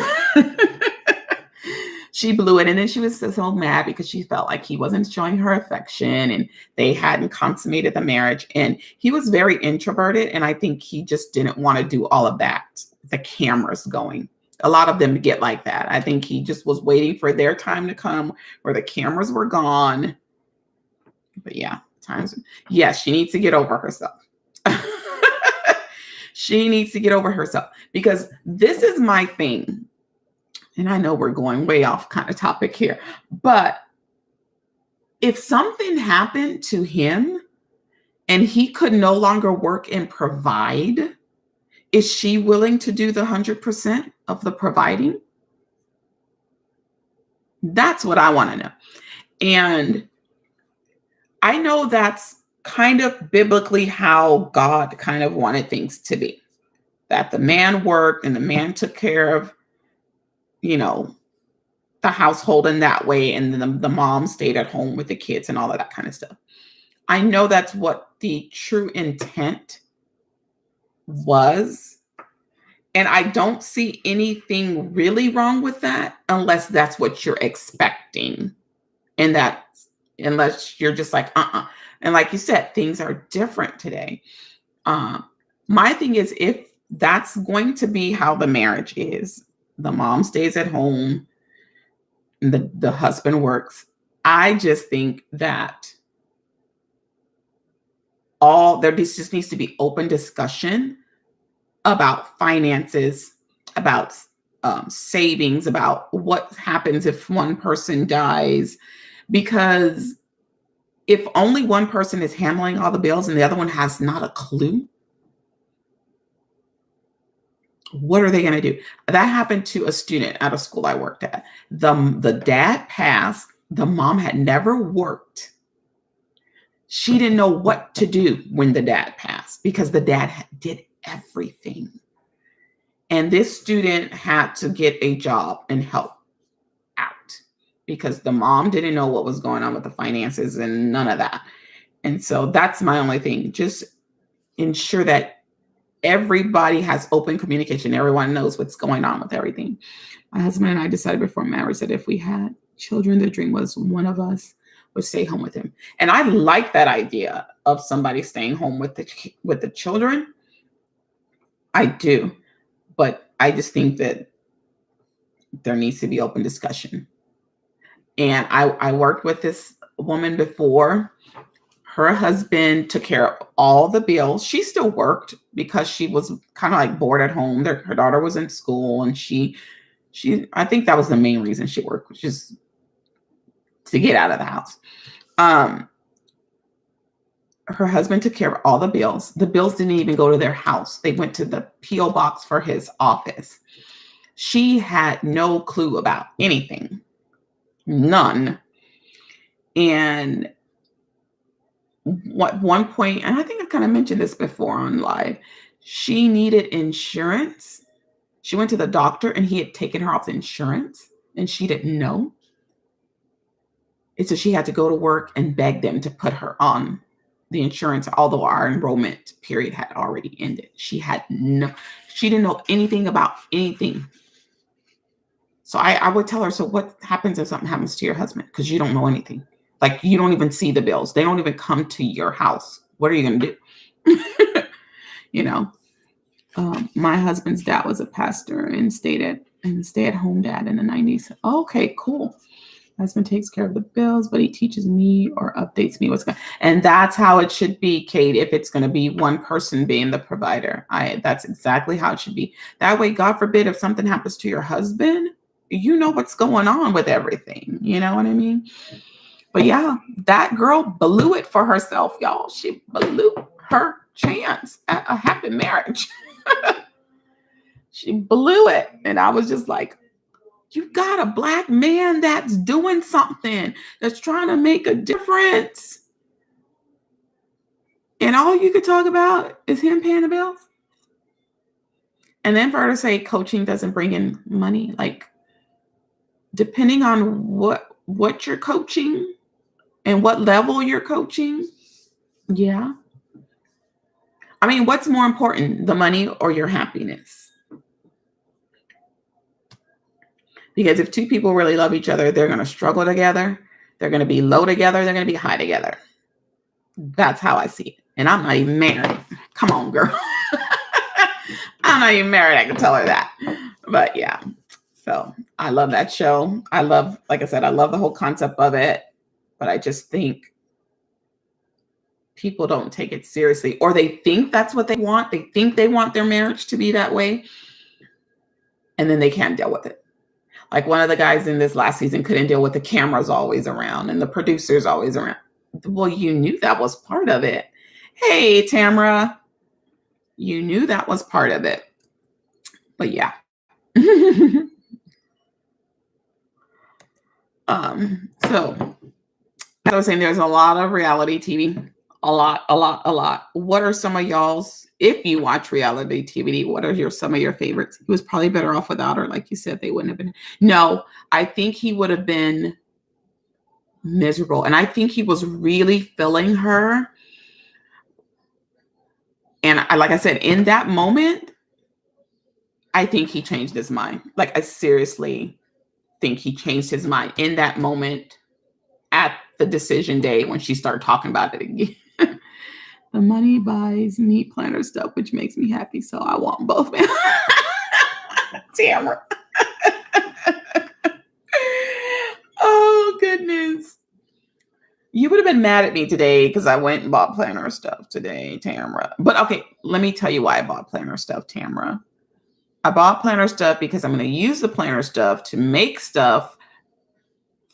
She blew it, and then she was so mad because she felt like he wasn't showing her affection and they hadn't consummated the marriage. And he was very introverted, and I think he just didn't want to do all of that. The cameras going. A lot of them get like that. I think he just was waiting for their time to come where the cameras were gone. But yeah, times. Yes, she needs to get over herself. She needs to get over herself because this is my thing. And I know we're going way off kind of topic here, but if something happened to him and he could no longer work and provide, is she willing to do the 100% of the providing? That's what I want to know. And I know that's kind of biblically how God kind of wanted things to be, that the man worked and the man took care of, the household in that way. And then the mom stayed at home with the kids and all of that kind of stuff. I know that's what the true intent was. And I don't see anything really wrong with that unless that's what you're expecting. And that, unless you're just like, And like you said, things are different today. My thing is, if that's going to be how the marriage is, the mom stays at home, and the husband works. I just think that there just needs to be open discussion about finances, about savings, about what happens if one person dies. Because if only one person is handling all the bills and the other one has not a clue, what are they going to do? That happened to a student at a school I worked at. The dad passed. The mom had never worked. She didn't know what to do when the dad passed because the dad did everything. And this student had to get a job and help out because the mom didn't know what was going on with the finances and none of that. And so that's my only thing. Just ensure that everybody has open communication. Everyone knows what's going on with everything. My husband and I decided before marriage that if we had children, the dream was one of us would stay home with him. And I like that idea of somebody staying home with the children. I do. But I just think that there needs to be open discussion. And I worked with this woman before. Her husband took care of all the bills. She still worked because she was kind of like bored at home. Her daughter was in school, and she I think that was the main reason she worked, which is to get out of the house. Her husband took care of all the bills. The bills didn't even go to their house. They went to the P.O. box for his office. She had no clue about anything. None. And one point, and I think I kind of mentioned this before on live, she needed insurance. She went to the doctor and he had taken her off the insurance and she didn't know. And so she had to go to work and beg them to put her on the insurance, although our enrollment period had already ended. She didn't know anything about anything. So I would tell her, so what happens if something happens to your husband? Because you don't know anything. Like, you don't even see the bills. They don't even come to your house. What are you going to do? My husband's dad was a pastor and stay-at-home dad in the 90s. Okay, cool. Husband takes care of the bills, but he teaches me or updates me what's going on. And that's how it should be, Kate, if it's going to be one person being the provider. That's exactly how it should be. That way, God forbid, if something happens to your husband, you know what's going on with everything. You know what I mean? But yeah, that girl blew it for herself, y'all. She blew her chance at a happy marriage. She blew it. And I was just like, you got a Black man that's doing something, that's trying to make a difference. And all you could talk about is him paying the bills. And then for her to say coaching doesn't bring in money, like, depending on what you're coaching and what level you're coaching. Yeah. I mean, what's more important, the money or your happiness? Because if two people really love each other, they're going to struggle together. They're going to be low together. They're going to be high together. That's how I see it. And I'm not even married. Come on, girl. I'm not even married. I can tell her that. But yeah. So I love that show. I love, like I said, I love the whole concept of it. But I just think people don't take it seriously, or they think that's what they want. They think they want their marriage to be that way. And then they can't deal with it. Like one of the guys in this last season couldn't deal with the cameras always around and the producers always around. Well, you knew that was part of it. Hey, Tamara, you knew that was part of it. But yeah. So as I was saying, there's a lot of reality TV. A lot. What are some of y'all's, if you watch reality TV, what are some of your favorites? He was probably better off without her. Like you said, they wouldn't have been. No, I think he would have been miserable. And I think he was really feeling her. And like I said, in that moment, I think he changed his mind. Like I seriously think he changed his mind in that moment at the decision day when she started talking about it again. The money buys meat planner stuff, which makes me happy. So I want both. Tamara. Oh, goodness. You would have been mad at me today because I went and bought planner stuff today, Tamara. But okay, let me tell you why I bought planner stuff, Tamara. I bought planner stuff because I'm going to use the planner stuff to make stuff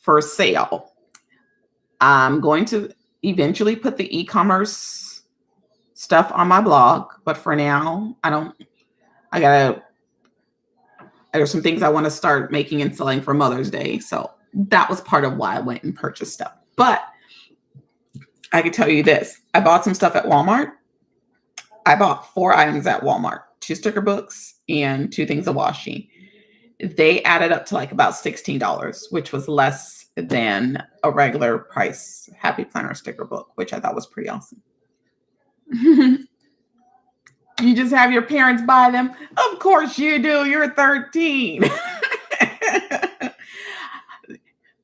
for sale. I'm going to eventually put the e-commerce stuff on my blog, but for now, there's some things I want to start making and selling for Mother's Day. So that was part of why I went and purchased stuff. But I can tell you this. I bought some stuff at Walmart. I bought 4 items at Walmart, 2 sticker books and 2 things of washi. They added up to like about $16, which was less than a regular price Happy Planner sticker book, which I thought was pretty awesome. You just have your parents buy them? Of course you do. You're 13.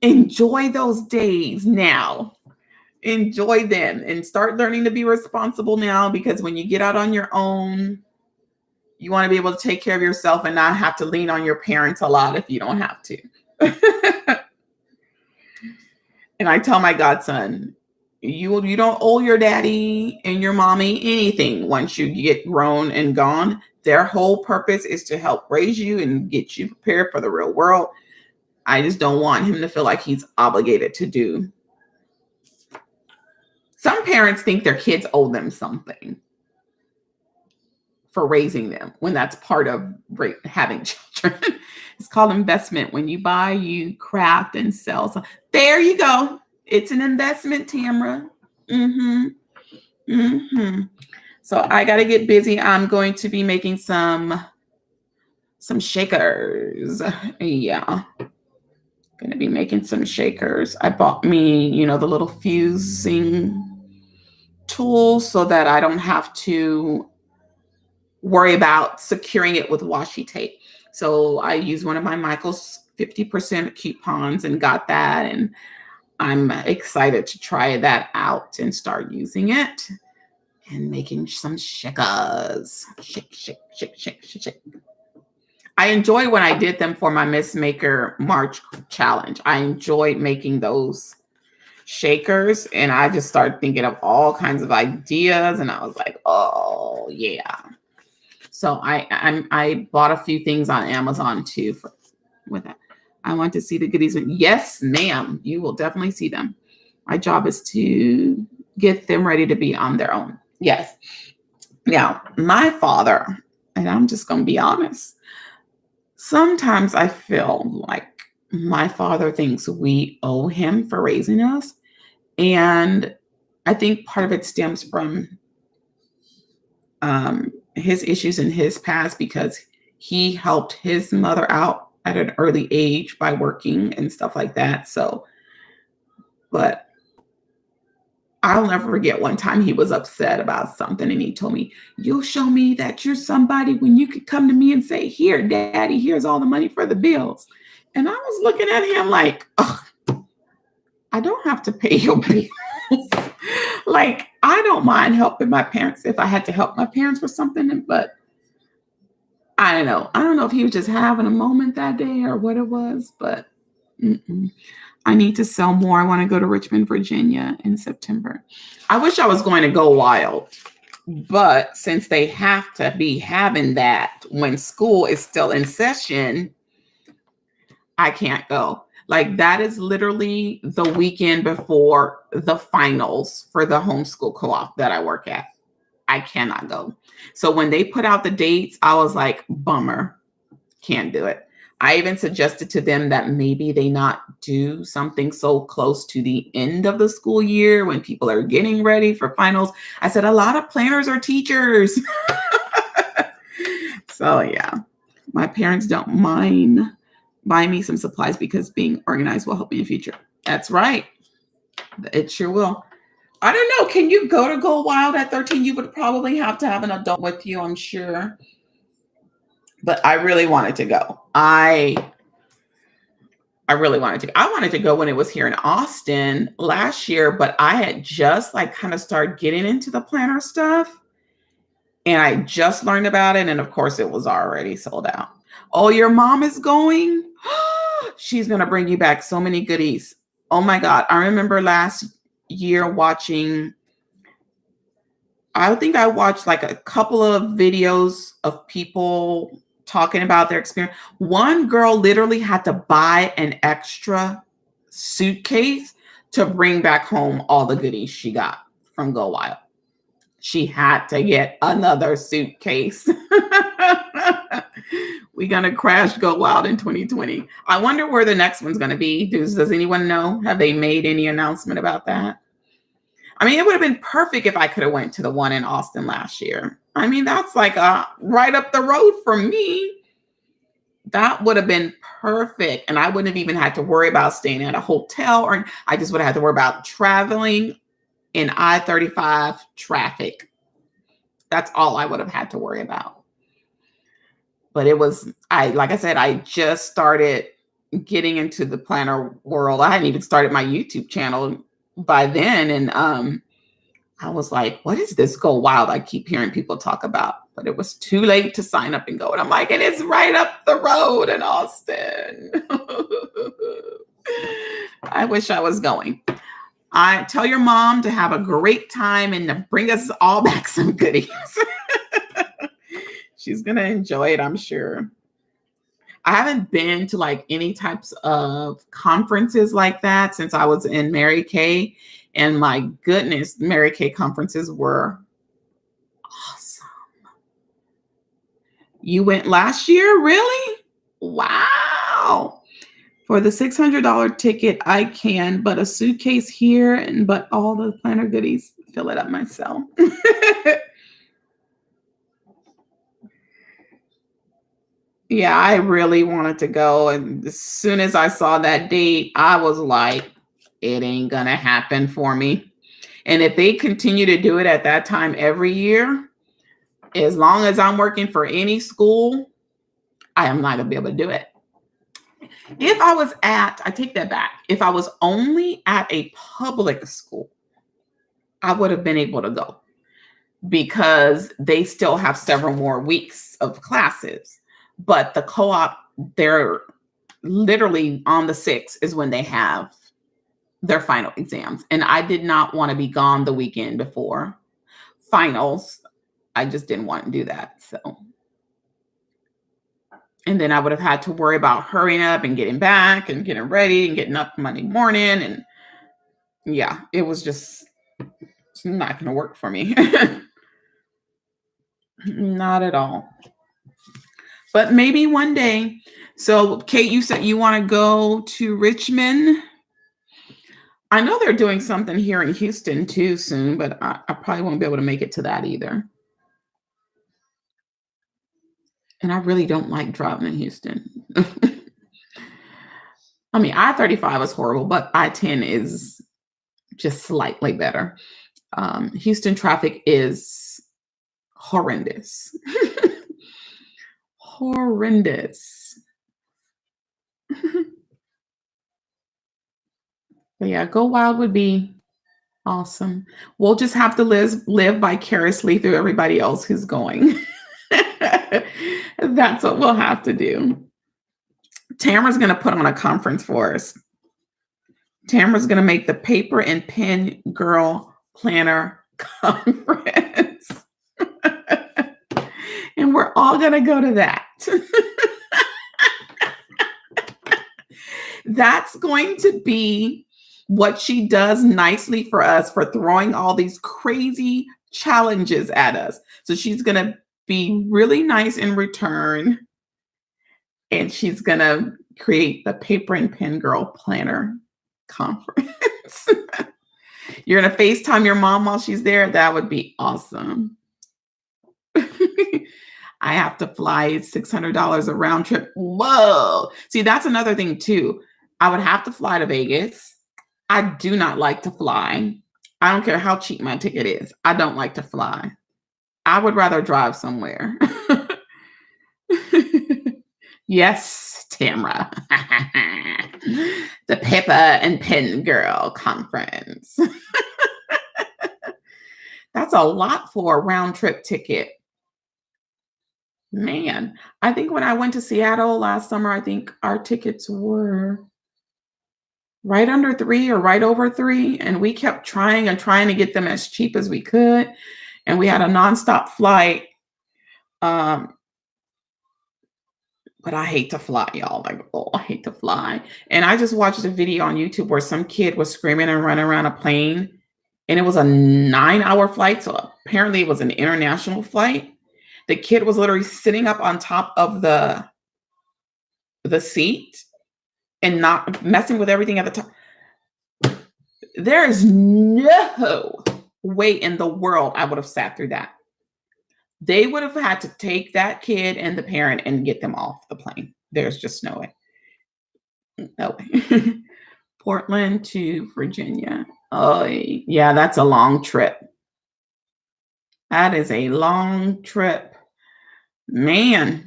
Enjoy those days now. Enjoy them and start learning to be responsible now, because when you get out on your own, you want to be able to take care of yourself and not have to lean on your parents a lot if you don't have to. And I tell my godson, you don't owe your daddy and your mommy anything once you get grown and gone. Their whole purpose is to help raise you and get you prepared for the real world. I just don't want him to feel like he's obligated to do. Some parents think their kids owe them something for raising them, when that's part of having children. It's called investment. When you buy, you craft and sell. So there you go. It's an investment, Tamara. So I got to get busy. I'm going to be making some shakers. Yeah. Going to be making some shakers. I bought me, the little fusing tool so that I don't have to worry about securing it with washi tape. So I use one of my Michael's 50% coupons and got that. And I'm excited to try that out and start using it and making some shakers. Shake. I enjoy when I did them for my Miss Maker March challenge. I enjoyed making those shakers, and I just started thinking of all kinds of ideas, and I was like, oh yeah. So I bought a few things on Amazon too with that. I want to see the goodies. Yes, ma'am. You will definitely see them. My job is to get them ready to be on their own. Yes. Now, my father, and I'm just going to be honest, sometimes I feel like my father thinks we owe him for raising us. And I think part of it stems from his issues in his past, because he helped his mother out at an early age by working and stuff like that. So, but I'll never forget one time he was upset about something and he told me, you'll show me that you're somebody when you could come to me and say, here, daddy, here's all the money for the bills. And I was looking at him like, "Ugh, I don't have to pay your bills." Like, I don't mind helping my parents if I had to help my parents with something, but I don't know. I don't know if he was just having a moment that day or what it was, but mm-mm. I need to sell more. I want to go to Richmond, Virginia in September. I wish I was going to go wild, but since they have to be having that when school is still in session, I can't go. Like that is literally the weekend before the finals for the homeschool co-op that I work at. I cannot go. So when they put out the dates, I was like, bummer, can't do it. I even suggested to them that maybe they not do something so close to the end of the school year when people are getting ready for finals. I said, a lot of planners are teachers. So yeah, my parents don't mind buying me some supplies because being organized will help me in the future. That's right. It sure will. I don't know. Can you go wild at 13? You would probably have to have an adult with you, I'm sure. But I really wanted to go. I really wanted to. I wanted to go when it was here in Austin last year, but I had just like kind of started getting into the planner stuff and I just learned about it. And of course, it was already sold out. Oh, your mom is going? She's going to bring you back so many goodies. Oh my God. I remember last year watching, I think I watched like a couple of videos of people talking about their experience. One girl literally had to buy an extra suitcase to bring back home all the goodies she got from Go Wild. She had to get another suitcase. We're going to crash Go Wild in 2020. I wonder where the next one's going to be. Does anyone know? Have they made any announcement about that? I mean, it would have been perfect if I could have went to the one in Austin last year. I mean, that's like right up the road from me. That would have been perfect. And I wouldn't have even had to worry about staying at a hotel or I just would have had to worry about traveling in I-35 traffic. That's all I would have had to worry about. But it was, like I said, I just started getting into the planner world. I hadn't even started my YouTube channel by then. And I was like, what is this Go Wild I keep hearing people talk about? But it was too late to sign up and go. And I'm like, and it's right up the road in Austin. I wish I was going. I tell your mom to have a great time and to bring us all back some goodies. She's going to enjoy it, I'm sure. I haven't been to like any types of conferences like that since I was in Mary Kay. And my goodness, Mary Kay conferences were awesome. You went last year? Really? Wow. For the $600 ticket, I can, but a suitcase here and but all the planner goodies, fill it up myself. Yeah, I really wanted to go. And as soon as I saw that date, I was like, it ain't gonna happen for me. And if they continue to do it at that time every year, as long as I'm working for any school, I am not gonna be able to do it. If I was at, I take that back. If I was only at a public school, I would have been able to go because they still have several more weeks of classes. But the co-op, they're literally on the 6th is when they have their final exams. And I did not want to be gone the weekend before finals. I just didn't want to do that. So, and then I would have had to worry about hurrying up and getting back and getting ready and getting up Monday morning. And yeah, it was just it's not going to work for me. Not at all. But maybe one day. So, Kate, you said you want to go to Richmond. I know they're doing something here in Houston too soon, but I probably won't be able to make it to that either. And I really don't like driving in Houston. I mean, I-35 is horrible, but I-10 is just slightly better. Houston traffic is horrendous. Horrendous. But yeah, Go Wild would be awesome. We'll just have to live vicariously through everybody else who's going. That's what we'll have to do. Tamara's going to put on a conference for us. Tamara's going to make the paper and pen girl planner conference. And we're all going to go to that. That's going to be what she does nicely for us for throwing all these crazy challenges at us. So she's going to be really nice in return. And she's going to create the paper and pen girl planner conference. You're going to FaceTime your mom while she's there. That would be awesome. I have to fly $600 a round trip. Whoa. See, that's another thing too. I would have to fly to Vegas. I do not like to fly. I don't care how cheap my ticket is. I don't like to fly. I would rather drive somewhere. Yes, Tamra. The paper and pen girl conference. That's a lot for a round trip ticket. Man, I think when I went to Seattle last summer, I think our tickets were right under 3 or right over 3, and we kept trying and trying to get them as cheap as we could, and we had a nonstop flight. But I hate to fly, y'all. Like, oh, I hate to fly. And I just watched a video on YouTube where some kid was screaming and running around a plane, and it was a 9-hour flight. So apparently it was an international flight. The kid was literally sitting up on top of the seat and not messing with everything at the top. There is no way in the world I would have sat through that. They would have had to take that kid and the parent and get them off the plane. There's just no way. No way. Portland to Virginia. Oh, yeah, that's a long trip. That is a long trip. Man.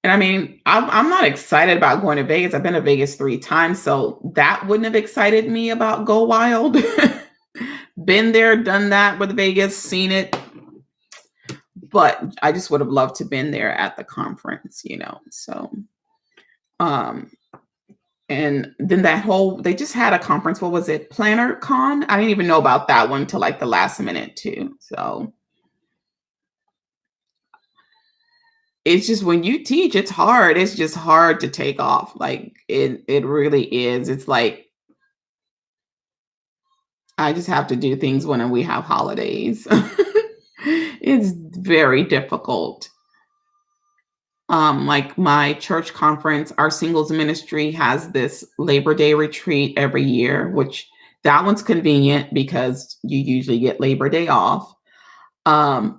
And I mean, I'm not excited about going to Vegas. I've been to Vegas 3 times, so that wouldn't have excited me about Go Wild. Been there, done that with Vegas, seen it. But I just would have loved to been there at the conference, So, and then they just had a conference. What was it? Planner Con? I didn't even know about that one till like the last minute too. So it's just when you teach, it's hard. It's just hard to take off. Like it really is. It's like I just have to do things when we have holidays. It's very difficult. Like my church conference, our singles ministry has this Labor Day retreat every year, which that one's convenient because you usually get Labor Day off. But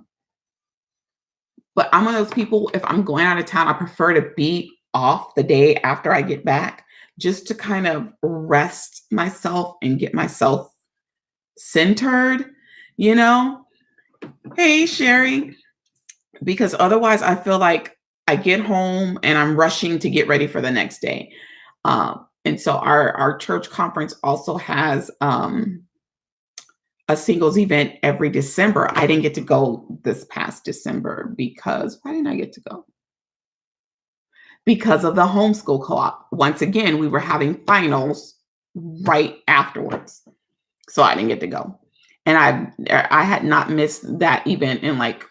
I'm one of those people, if I'm going out of town, I prefer to be off the day after I get back just to kind of rest myself and get myself centered, Hey, Sherry. Because otherwise I feel like I get home and I'm rushing to get ready for the next day. And so our church conference also has a singles event every December. I didn't get to go this past December because why didn't I get to go? Because of the homeschool co-op. Once again, we were having finals right afterwards. So I didn't get to go. And I had not missed that event in like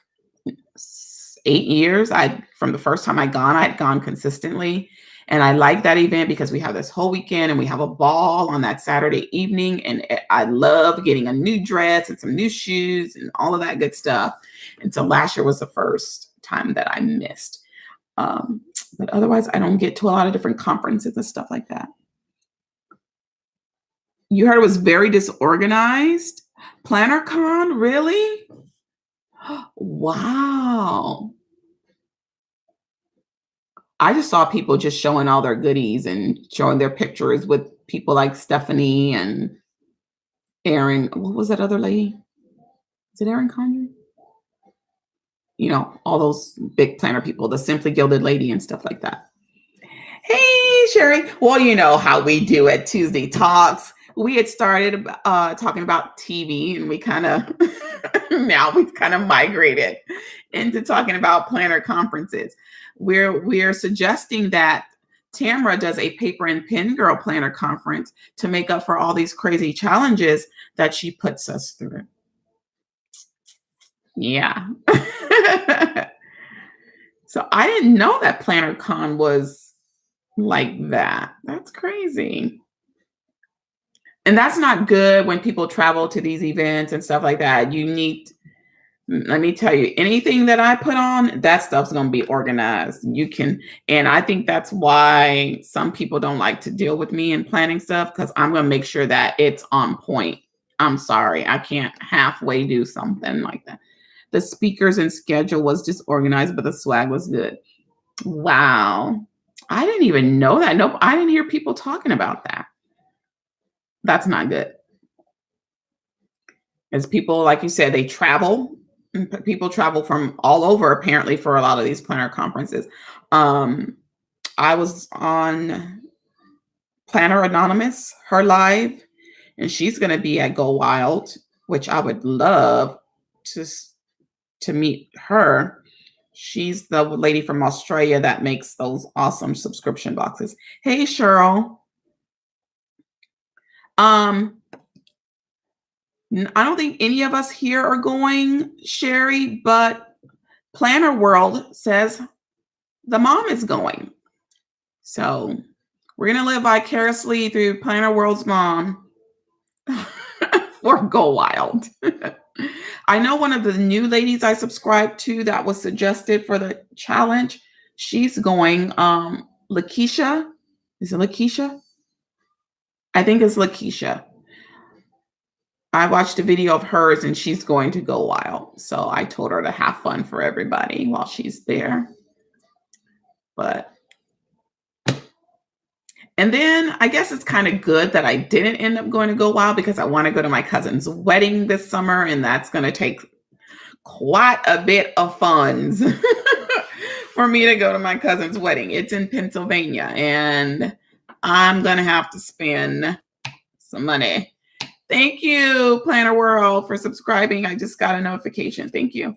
8 years. From the first time I had gone consistently. And I like that event because we have this whole weekend and we have a ball on that Saturday evening. And I love getting a new dress and some new shoes and all of that good stuff. And so last year was the first time that I missed. But otherwise, I don't get to a lot of different conferences and stuff like that. You heard it was very disorganized. PlannerCon, really? Wow. I just saw people just showing all their goodies and showing their pictures with people like Stephanie and Erin. What was that other lady? Is it Erin Condren? all those big planner people, the Simply Gilded Lady and stuff like that. Hey, Sherry. Well, you know how we do at Tuesday Talks. We had started talking about TV, and we kind of now we've kind of migrated into talking about planner conferences. We're suggesting that Tamara does a paper and pen girl planner conference to make up for all these crazy challenges that she puts us through. Yeah. So I didn't know that PlannerCon was like that. That's crazy. And that's not good when people travel to these events and stuff like that. Let me tell you, anything that I put on, that stuff's going to be organized. And I think that's why some people don't like to deal with me in planning stuff, because I'm going to make sure that it's on point. I'm sorry, I can't halfway do something like that. The speakers and schedule was disorganized, but the swag was good. Wow. I didn't even know that. Nope. I didn't hear people talking about that. That's not good. As people, like you said, they travel. People travel from all over, apparently, for a lot of these planner conferences. I was on Planner Anonymous, her live, and she's going to be at Go Wild, which I would love to meet her. She's the lady from Australia that makes those awesome subscription boxes. Hey, Cheryl. I don't think any of us here are going, Sherry, but Planner World says the mom is going. So we're going to live vicariously through Planner World's mom for Go Wild. I know one of the new ladies I subscribed to that was suggested for the challenge. She's going, Lakeisha. Is it Lakeisha? I think it's Lakeisha. I watched a video of hers and she's going to Go Wild. So I told her to have fun for everybody while she's there. And then I guess it's kind of good that I didn't end up going to Go Wild, because I want to go to my cousin's wedding this summer, and that's going to take quite a bit of funds for me to go to my cousin's wedding. It's in Pennsylvania, and I'm going to have to spend some money. Thank you, Planner World, for subscribing. I just got a notification. Thank you.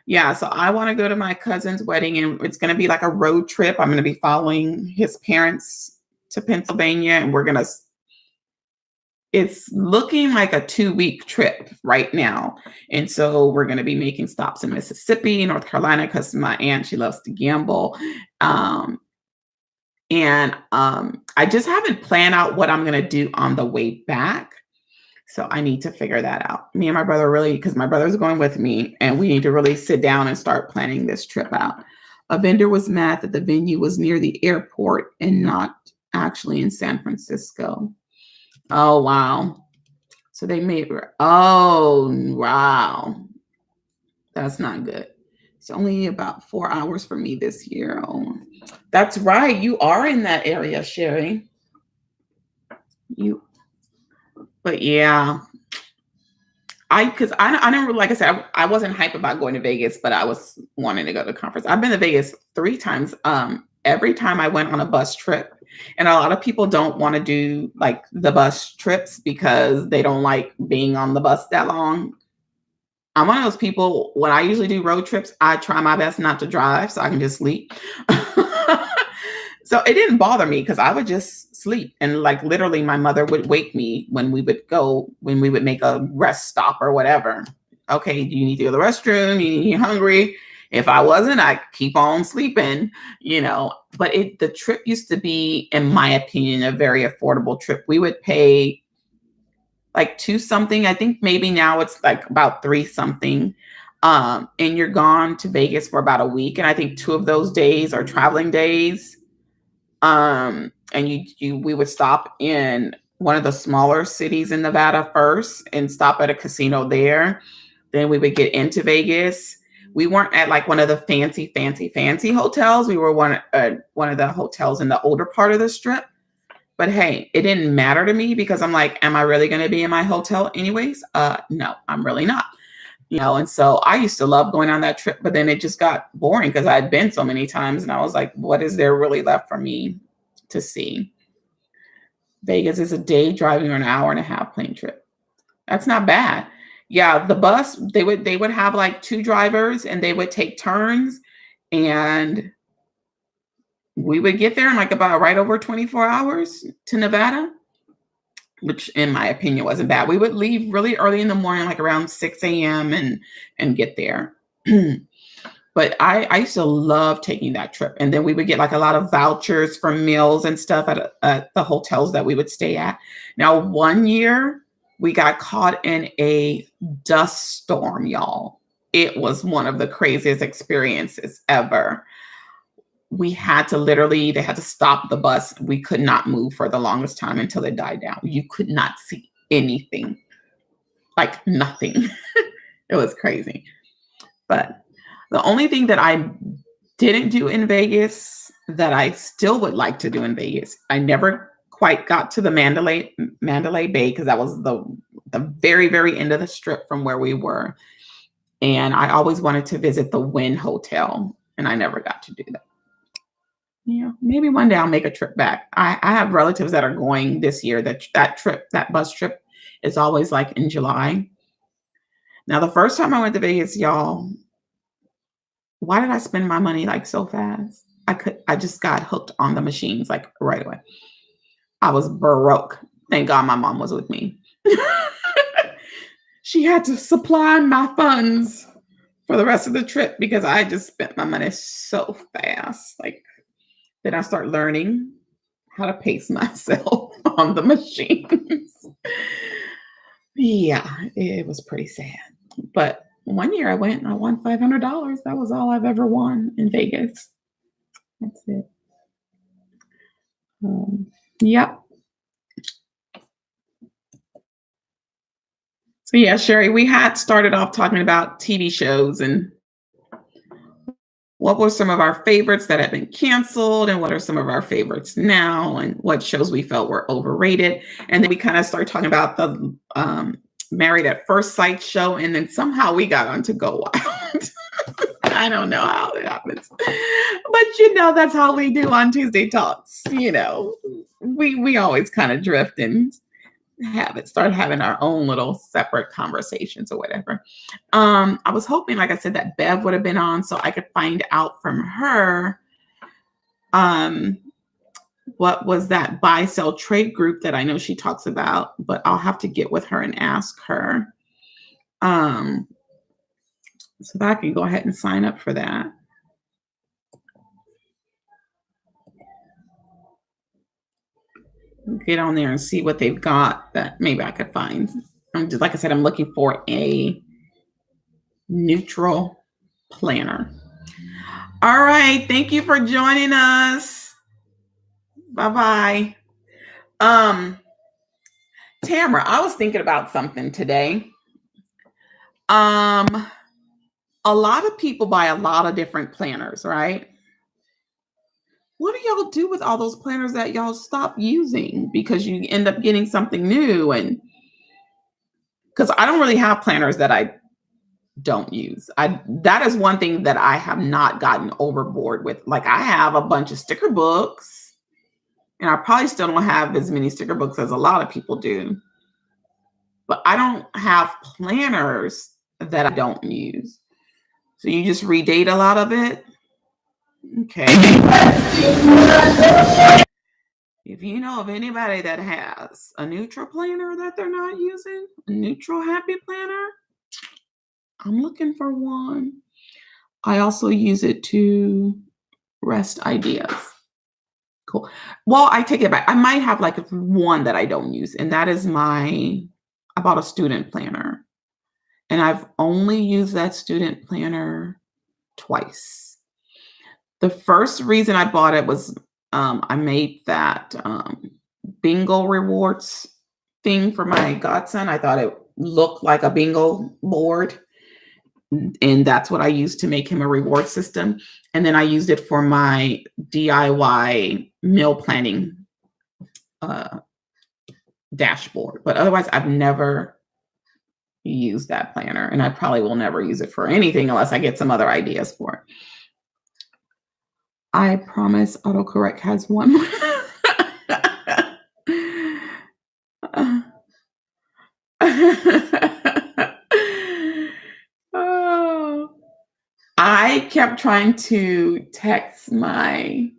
Yeah, so I want to go to my cousin's wedding, and it's going to be like a road trip. I'm going to be following his parents to Pennsylvania, and it's looking like a 2-week trip right now. And so we're going to be making stops in Mississippi, North Carolina, because my aunt, she loves to gamble. I just haven't planned out what I'm going to do on the way back. So I need to figure that out. Me and my brother because my brother's going with me, and we need to really sit down and start planning this trip out. A vendor was mad that the venue was near the airport and not actually in San Francisco. Oh, wow. So wow. That's not good. It's only about 4 hours for me this year. Oh, that's right. You are in that area, Sherry. But yeah. Because I never, like I said, I wasn't hype about going to Vegas, but I was wanting to go to the conference. I've been to Vegas 3 times. Every time I went on a bus trip, and a lot of people don't want to do like the bus trips because they don't like being on the bus that long. I'm one of those people, when I usually do road trips, I try my best not to drive so I can just sleep. So it didn't bother me because I would just sleep. And like literally my mother would wake me when we would make a rest stop or whatever. Okay, do you need to go to the restroom? You hungry? If I wasn't, I'd keep on sleeping, But the trip used to be, in my opinion, a very affordable trip. We would pay like 2 something. I think maybe now it's like about 3 something. And you're gone to Vegas for about a week. And I think 2 of those days are traveling days. And we would stop in one of the smaller cities in Nevada first and stop at a casino there. Then we would get into Vegas. We weren't at like one of the fancy hotels. We were one of the hotels in the older part of the strip. But hey, it didn't matter to me because I'm like, am I really going to be in my hotel anyways? No, I'm really not. And so I used to love going on that trip, but then it just got boring because I had been so many times and I was like, what is there really left for me to see? Vegas is a day driving or an hour and a half plane trip. That's not bad. Yeah, the bus, they would have like two drivers and they would take turns, and we would get there in like about right over 24 hours to Nevada, which in my opinion wasn't bad. We would leave really early in the morning, like around 6 a.m. and get there. But I used to love taking that trip. And then we would get like a lot of vouchers for meals and stuff at the hotels that we would stay at. Now, one year we got caught in a dust storm, y'all. It was one of the craziest experiences ever. They had to stop the bus. We could not move for the longest time until it died down. You could not see anything, like nothing. It was crazy. But the only thing that I didn't do in Vegas that I still would like to do in Vegas, I never quite got to the Mandalay Bay because that was the very, very end of the strip from where we were. And I always wanted to visit the Wynn Hotel, and I never got to do that. Yeah, maybe one day I'll make a trip back. I have relatives that are going this year. That bus trip is always like in July. Now, the first time I went to Vegas, y'all, why did I spend my money like so fast? I just got hooked on the machines like right away. I was broke. Thank God my mom was with me. She had to supply my funds for the rest of the trip because I just spent my money so fast. Like, then I start learning how to pace myself on the machines. Yeah, it was pretty sad. But one year I went and I won $500. That was all I've ever won in Vegas. That's it. Yep. So yeah, Sherry, we had started off talking about TV shows and what were some of our favorites that have been canceled and what are some of our favorites now and what shows we felt were overrated. And then we kind of started talking about the Married at First Sight show, and then somehow we got on to Go Wild. I don't know how it happens. But that's how we do on Tuesday Talks. We always kind of drift and start having our own little separate conversations or whatever. I was hoping, like I said, that Bev would have been on so I could find out from her what was that buy, sell, trade group that I know she talks about, but I'll have to get with her and ask her. So that I can go ahead and sign up for that. Get on there and see what they've got that maybe I could find. Like I said, I'm looking for a neutral planner. All right. Thank you for joining us. Bye-bye. Tamara, I was thinking about something today. A lot of people buy a lot of different planners, right? What do y'all do with all those planners that y'all stop using because you end up getting something new? And because I don't really have planners that I don't use. That is one thing that I have not gotten overboard with. Like, I have a bunch of sticker books, and I probably still don't have as many sticker books as a lot of people do. But I don't have planners that I don't use. So you just redate a lot of it? Okay. If you know of anybody that has a neutral planner that they're not using, a neutral happy planner, I'm looking for one. I also use it to rest ideas. Cool. Well, I take it back. I might have like one that I don't use, and that is I bought a student planner, and I've only used that student planner twice. The first reason I bought it was I made that bingo rewards thing for my godson. I thought it looked like a bingo board. And that's what I used to make him a reward system. And then I used it for my DIY meal planning dashboard. But otherwise, I've never use that planner, and I probably will never use it for anything unless I get some other ideas for it. I promise autocorrect has one more. Oh, I kept trying to text my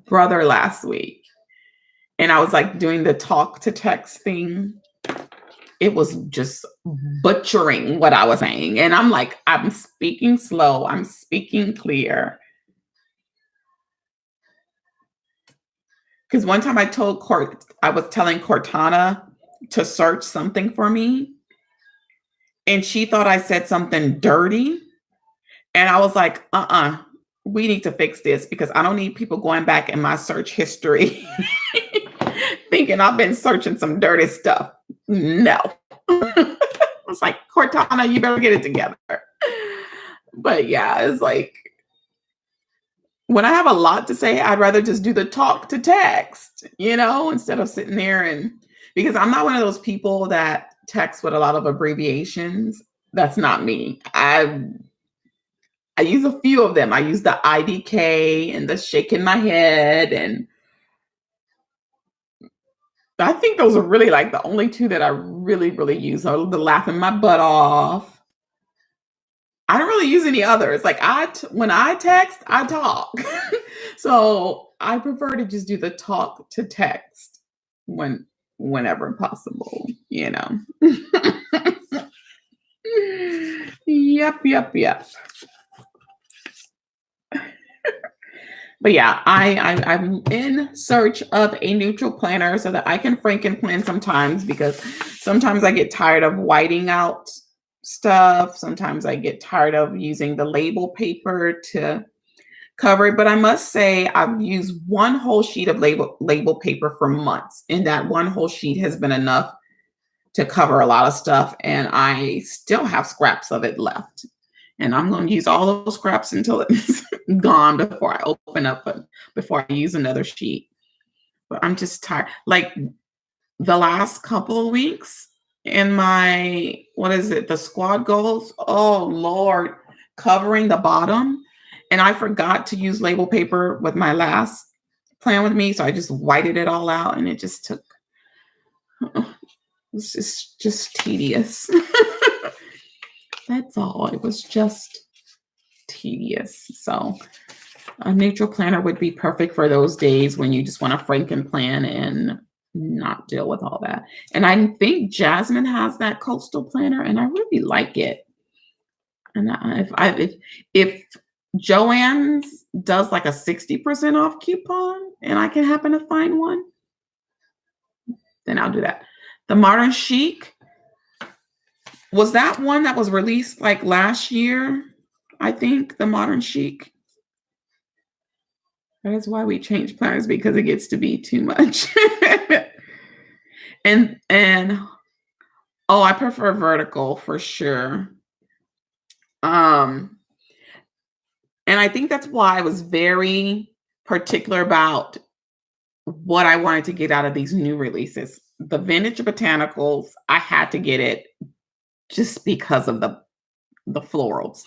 brother last week, and I was like doing the talk to text thing. It was just butchering what I was saying. And I'm like, I'm speaking slow, I'm speaking clear. Because one time I was telling Cortana to search something for me, and she thought I said something dirty. And I was like, we need to fix this because I don't need people going back in my search history thinking I've been searching some dirty stuff. No. I was like, Cortana, you better get it together. But yeah, it's like when I have a lot to say, I'd rather just do the talk to text, instead of sitting there because I'm not one of those people that text with a lot of abbreviations. That's not me. I use a few of them. I use the IDK and the shaking my head. And I think those are really like the only two that I really, really use. Are the laughing my butt off. I don't really use any others. Like when I text, I talk. So I prefer to just do the talk to text whenever possible. Yep, yep, yep. But yeah, I'm in search of a neutral planner so that I can franken plan sometimes because sometimes I get tired of whiting out stuff. Sometimes I get tired of using the label paper to cover it. But I must say I've used one whole sheet of label paper for months, and that one whole sheet has been enough to cover a lot of stuff. And I still have scraps of it left. And I'm going to use all those scraps until it's gone before I use another sheet. But I'm just tired. Like the last couple of weeks in my, what is it, the squad goals? Oh, Lord, covering the bottom. And I forgot to use label paper with my last plan with me. So I just whited it all out and it just took, it was just tedious. That's all. It was just tedious. So a neutral planner would be perfect for those days when you just want to franken plan and not deal with all that. And I think Jasmine has that coastal planner, and I really like it. And if Joann's does like a 60% off coupon, and I can happen to find one, then I'll do that. The Modern Chic, was that one that was released like last year? I think the Modern Chic. That is why we change planners, because it gets to be too much. and oh, I prefer vertical for sure. And I think that's why I was very particular about what I wanted to get out of these new releases. The vintage botanicals, I had to get it just because of the florals.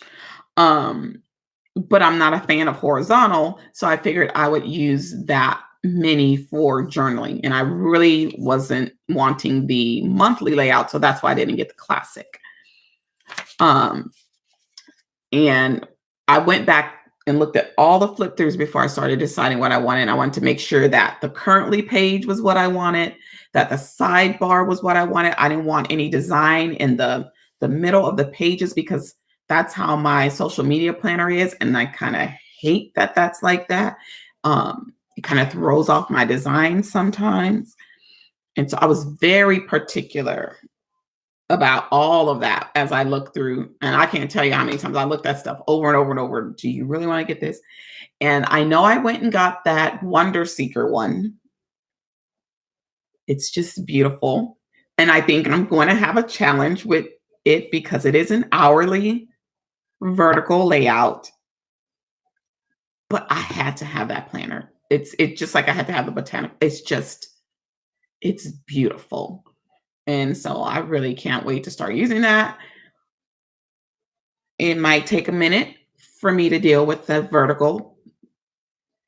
But I'm not a fan of horizontal, so I figured I would use that mini for journaling. And I really wasn't wanting the monthly layout, so that's why I didn't get the classic. And I went back and looked at all the flip throughs before I started deciding what I wanted. I wanted to make sure that the currently page was what I wanted, that the sidebar was what I wanted. I didn't want any design in the middle of the pages because that's how my social media planner is. And I kind of hate that that's like that. It kind of throws off my design sometimes. And so I was very particular about all of that as I looked through. And I can't tell you how many times I looked at stuff over and over and over. Do you really want to get this? And I know I went and got that Wonder Seeker one. It's just beautiful. And I think I'm going to have a challenge with it because it is an hourly vertical layout. But I had to have that planner. It's just like I had to have the botanic. It's beautiful. And so I really can't wait to start using that. It might take a minute for me to deal with the vertical.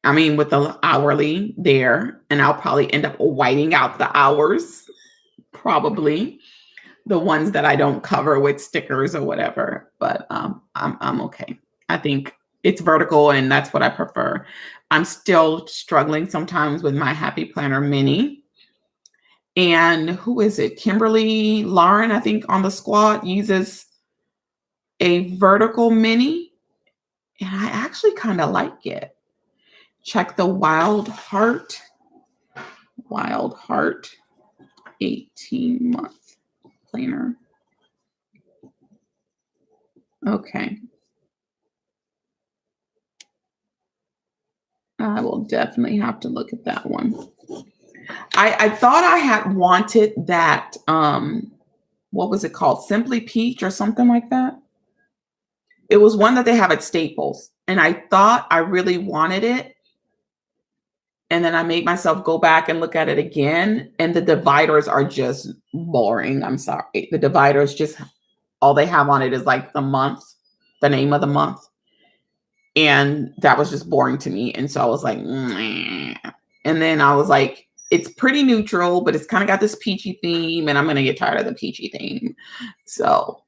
I mean, with the hourly there, and I'll probably end up whiting out the hours, probably the ones that I don't cover with stickers or whatever. But I'm okay. I think it's vertical, and that's what I prefer. I'm still struggling sometimes with my Happy Planner Mini. And who is it? Kimberly Lauren, I think, on the squad uses a vertical mini, and I actually kind of like it. Check the Wild Heart 18-month planner. Okay. I will definitely have to look at that one. I thought I had wanted that, what was it called? Simply Peach or something like that. It was one that they have at Staples. And I thought I really wanted it. And then I made myself go back and look at it again. And the dividers are just boring. I'm sorry. The dividers just, all they have on it is like the month, the name of the month. And that was just boring to me. And so I was like, meh. And then I was like, it's pretty neutral, but it's kind of got this peachy theme, and I'm gonna get tired of the peachy theme. So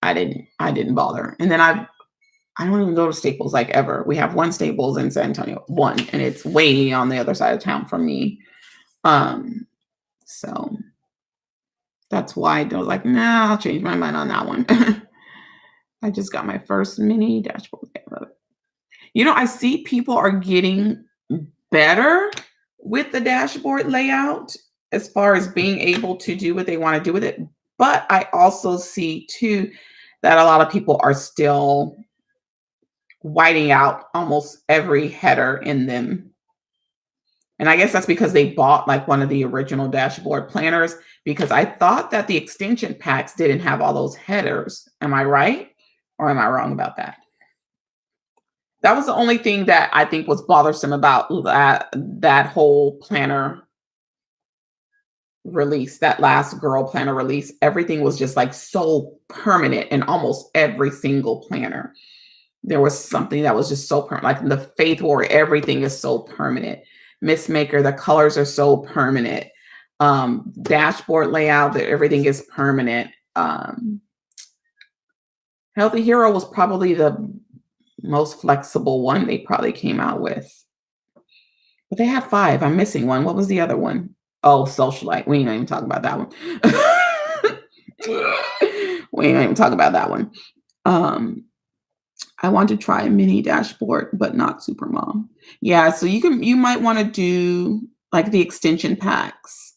I didn't bother. And then I don't even go to Staples like ever. We have one Staples in San Antonio, one, and it's way on the other side of town from me. So that's why I was like, nah, I'll change my mind on that one. I just got my first mini dashboard. I see people are getting better with the dashboard layout as far as being able to do what they want to do with it. But I also see too that a lot of people are still whiting out almost every header in them. And I guess that's because they bought like one of the original dashboard planners, because I thought that the extension packs didn't have all those headers. Am I right? Or am I wrong about that? That was the only thing that I think was bothersome about that whole planner release, that last girl planner release. Everything was just like so permanent in almost every single planner. There was something that was just so permanent, like the Faith Warrior, everything is so permanent. Miss Maker, the colors are so permanent. Dashboard layout, that everything is permanent. Healthy Hero was probably the most flexible one they probably came out with. But they have 5. I'm missing one. What was the other one? Oh, Socialite. We ain't even talk about that one. We ain't even talk about that one. I want to try a mini dashboard, but not Supermom. Yeah, so you might want to do like the extension packs.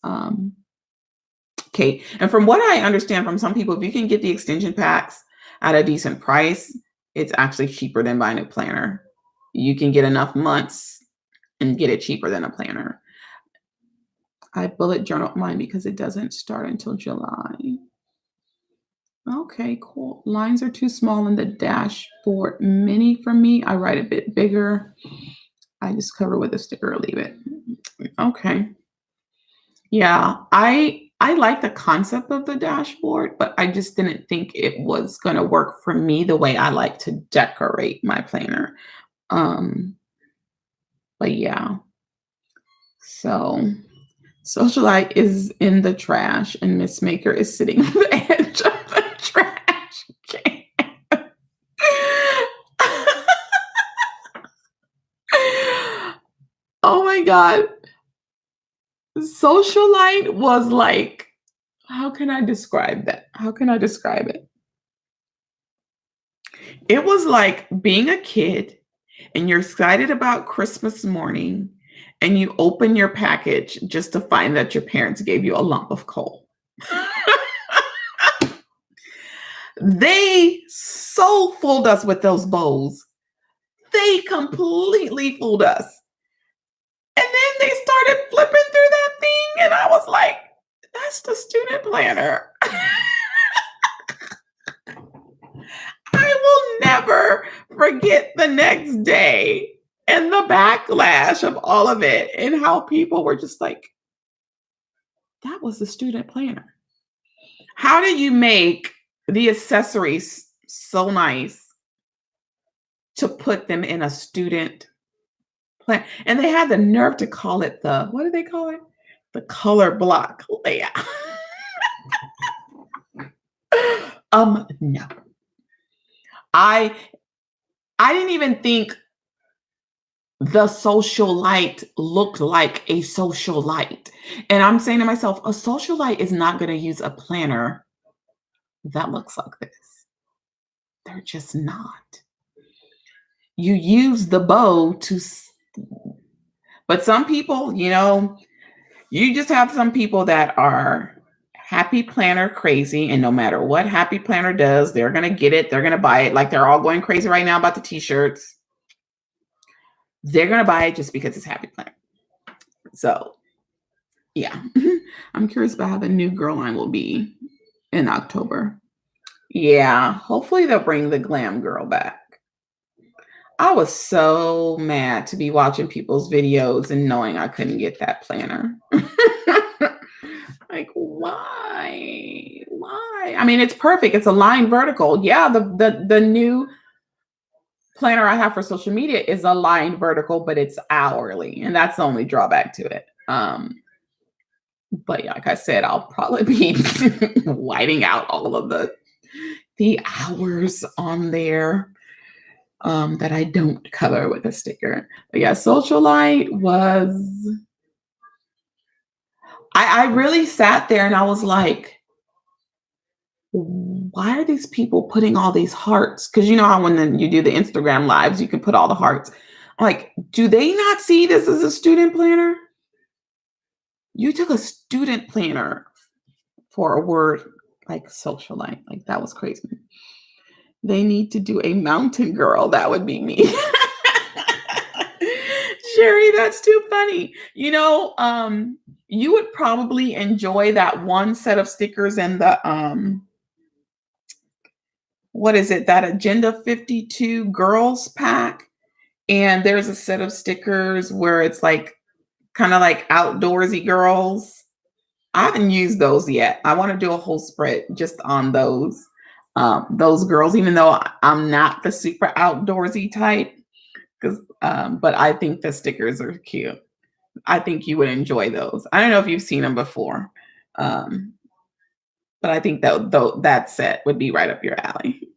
Okay. And from what I understand from some people, if you can get the extension packs at a decent price, it's actually cheaper than buying a planner. You can get enough months and get it cheaper than a planner. I bullet journal mine because it doesn't start until July. Okay, cool. Lines are too small in the dashboard mini for me. I write a bit bigger. I just cover with a sticker or leave it. Okay. Yeah, I like the concept of the dashboard, but I just didn't think it was going to work for me the way I like to decorate my planner. Um, but yeah. So Socialite is in the trash, and Miss Maker is sitting on the edge of the trash can. Oh my God. Socialite was like, how can I describe that? How can I describe it? It was like being a kid and you're excited about Christmas morning and you open your package just to find that your parents gave you a lump of coal. They so fooled us with those bowls. They completely fooled us. And then they started flipping through that thing, and I was like, that's the student planner. I will never forget the next day and the backlash of all of it, and how people were just like, That was the student planner. How do you make the accessories so nice to put them in a student plan? And they had the nerve to call it the what do they call it? The color block layout. No. I I didn't even think the social light looked like a social light. And I'm saying to myself, a social light is not going to use a planner that looks like this. They're just not. You use the bow but some people, you just have some people that are happy planner crazy. And no matter what happy planner does, they're going to get it. They're going to buy it. Like they're all going crazy right now about the t-shirts. They're going to buy it just because it's happy planner. So yeah, I'm curious about how the new girl line will be in October. Yeah, hopefully they'll bring the glam girl back. I was so mad to be watching people's videos and knowing I couldn't get that planner. Like, why? Why? I mean, it's perfect. It's a line vertical. Yeah, the new planner I have for social media is a line vertical, but it's hourly, and that's the only drawback to it. But yeah, like I said, I'll probably be whiting out all of the hours on there that I don't cover with a sticker. But yeah, Socialite was. I really sat there and I was like, why are these people putting all these hearts? Because you know how when then you do the Instagram lives, you can put all the hearts. I'm like, do they not see this as a student planner? You took a student planner for a word like socialite. Like that was crazy. They need to do a mountain girl. That would be me. Sherry, that's too funny. You would probably enjoy that one set of stickers and the what is it? That Agenda 52 girls pack. And there's a set of stickers where it's like kind of like outdoorsy girls. I haven't used those yet. I want to do a whole spread just on those girls, even though I'm not the super outdoorsy type. But I think the stickers are cute. I think you would enjoy those. I don't know if you've seen them before, um, but I think that set would be right up your alley.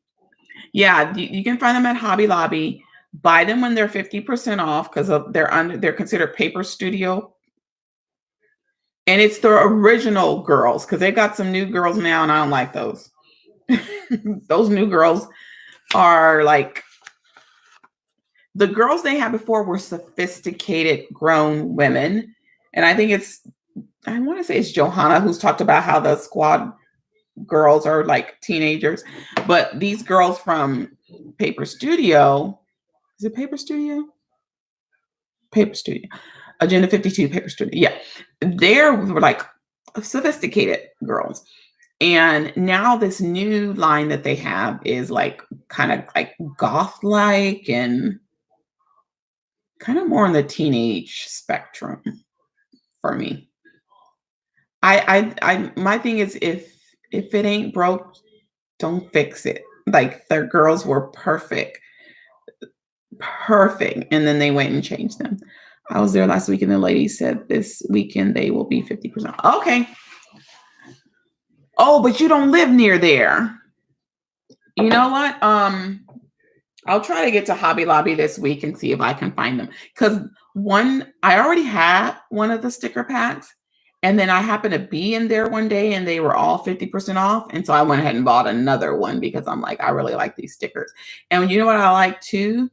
Yeah, you can find them at Hobby Lobby. Buy them when they're 50% off because they're considered paper studio. And it's the original girls because they got some new girls now, and I don't like those. Those new girls are like the girls they had before were sophisticated grown women. And I want to say it's Johanna who's talked about how the squad girls are like teenagers, but these girls from Paper Studio, is it Paper Studio? Paper Studio, Agenda 52, Paper Studio. Yeah, were like sophisticated girls. And now this new line that they have is like kind of like goth like and kind of more on the teenage spectrum for me. My thing is if it ain't broke, don't fix it. Like their girls were perfect, perfect, and then they went and changed them. I was there last week, and the lady said this weekend they will be 50%. Okay. Oh, but you don't live near there. You know what? I'll try to get to Hobby Lobby this week and see if I can find them. Because I already had one of the sticker packs, and then I happened to be in there one day and they were all 50% off. And so I went ahead and bought another one because I'm like, I really like these stickers. And you know what I like too?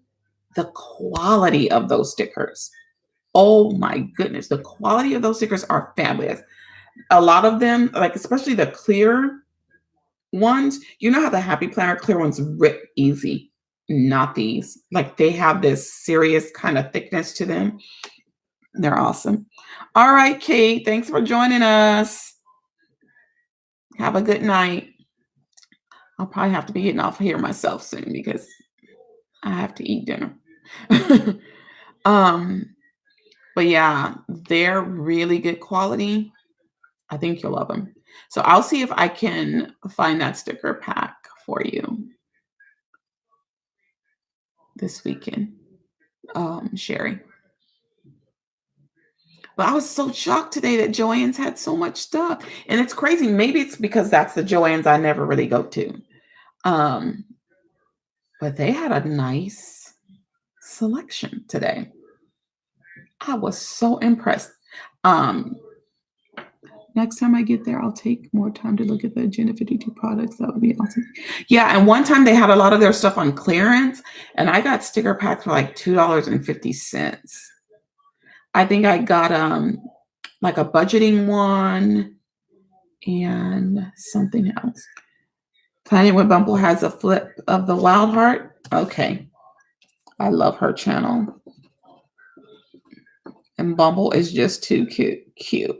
The quality of those stickers. Oh my goodness. The quality of those stickers are fabulous. A lot of them, like especially the clear ones, you know how the Happy Planner clear ones rip easy. Not these. Like they have this serious kind of thickness to them. They're awesome. All right, Kate, thanks for joining us. Have a good night. I'll probably have to be getting off here myself soon because I have to eat dinner. um, but yeah, they're really good quality. I think you'll love them. So I'll see if I can find that sticker pack for you this weekend, Sherry. But I was so shocked today that Joann's had so much stuff. And it's crazy. Maybe it's because that's the Joann's I never really go to. Um, but they had a nice selection today. I was so impressed. Um, Next time I get there, I'll take more time to look at the Agenda 52 products. That would be awesome. Yeah, and one time they had a lot of their stuff on clearance, and I got sticker packs for like $2.50. I think I got like a budgeting one and something else. Tanya with Bumble has a flip of the Wild Heart. Okay. I love her channel. And Bumble is just too cute.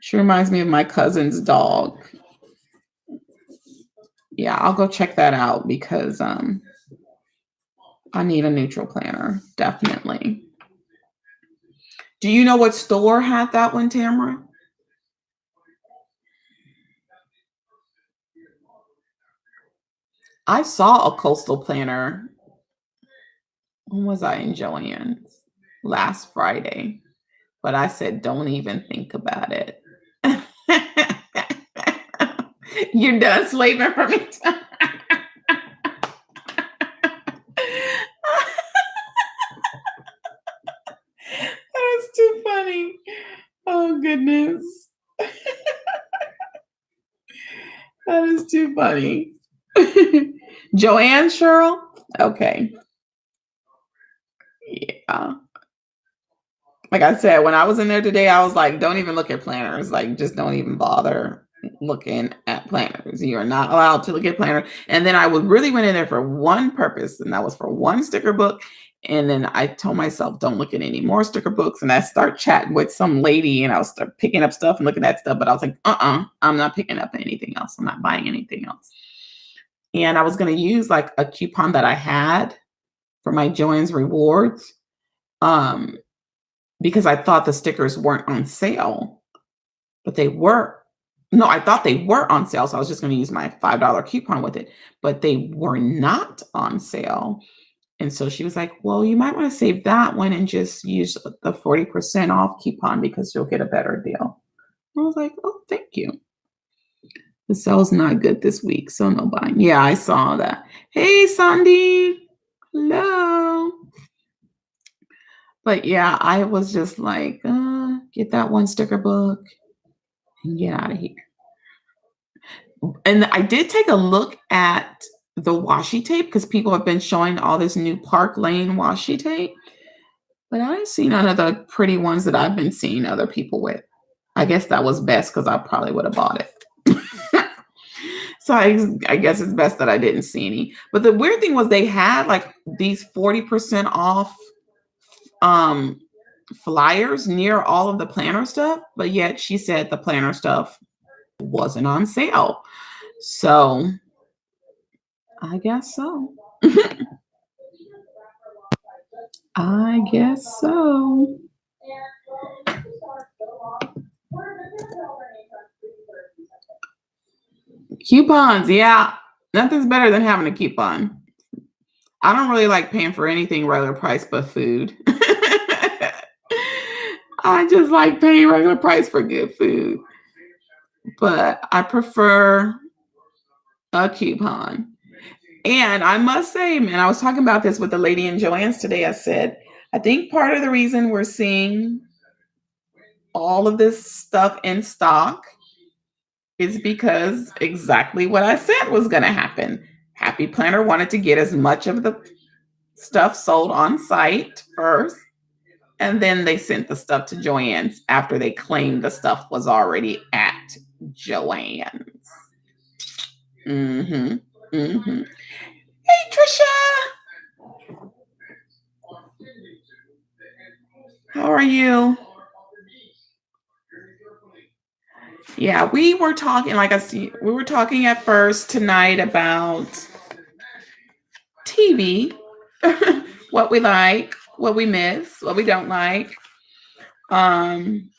She reminds me of my cousin's dog. Yeah, I'll go check that out because I need a neutral planner, definitely. Do you know what store had that one, Tamara? I saw a coastal planner. When was I in Joann's? Last Friday. But I said, don't even think about it. You're done slaving for me. That is too funny. Oh, goodness. That is too funny. Joanne, Cheryl? Okay. Yeah. Like I said, when I was in there today, I was like, don't even look at planners. Like, just don't even bother looking at planners. You are not allowed to look at planners. And then I really went in there for one purpose, and that was for one sticker book. And then I told myself, don't look at any more sticker books. And I start chatting with some lady, and I was start picking up stuff and looking at stuff. But I was like, I'm not picking up anything else. I'm not buying anything else. And I was going to use like a coupon that I had for my Joann's rewards. Because I thought the stickers weren't on sale, but they were. No, I thought they were on sale. So I was just going to use my $5 coupon with it, but they were not on sale. And so she was like, well, you might want to save that one and just use the 40% off coupon because you'll get a better deal. I was like, oh, thank you. The sale's not good this week, so no buying. Yeah, I saw that. Hey, Sandy. Hello. But yeah, I was just like, get that one sticker book and get out of here. And I did take a look at the washi tape because people have been showing all this new Park Lane washi tape. But I didn't see none of the pretty ones that I've been seeing other people with. I guess that was best because I probably would have bought it. So I guess it's best that I didn't see any. But the weird thing was they had like these 40% off flyers near all of the planner stuff, but yet she said the planner stuff wasn't on sale. So I guess so. I guess so. Coupons, yeah. Nothing's better than having a coupon. I don't really like paying for anything regular price but food. I just like paying regular price for good food. But I prefer a coupon. And I must say, man, I was talking about this with the lady in Joann's today. I said, I think part of the reason we're seeing all of this stuff in stock is because exactly what I said was going to happen. Happy Planner wanted to get as much of the stuff sold on site first, and then they sent the stuff to Joann's after they claimed the stuff was already at Joann's. Hey, Trisha. How are you? Yeah, we were talking, we were talking at first tonight about TV, what we like, what we miss, what we don't like. Um,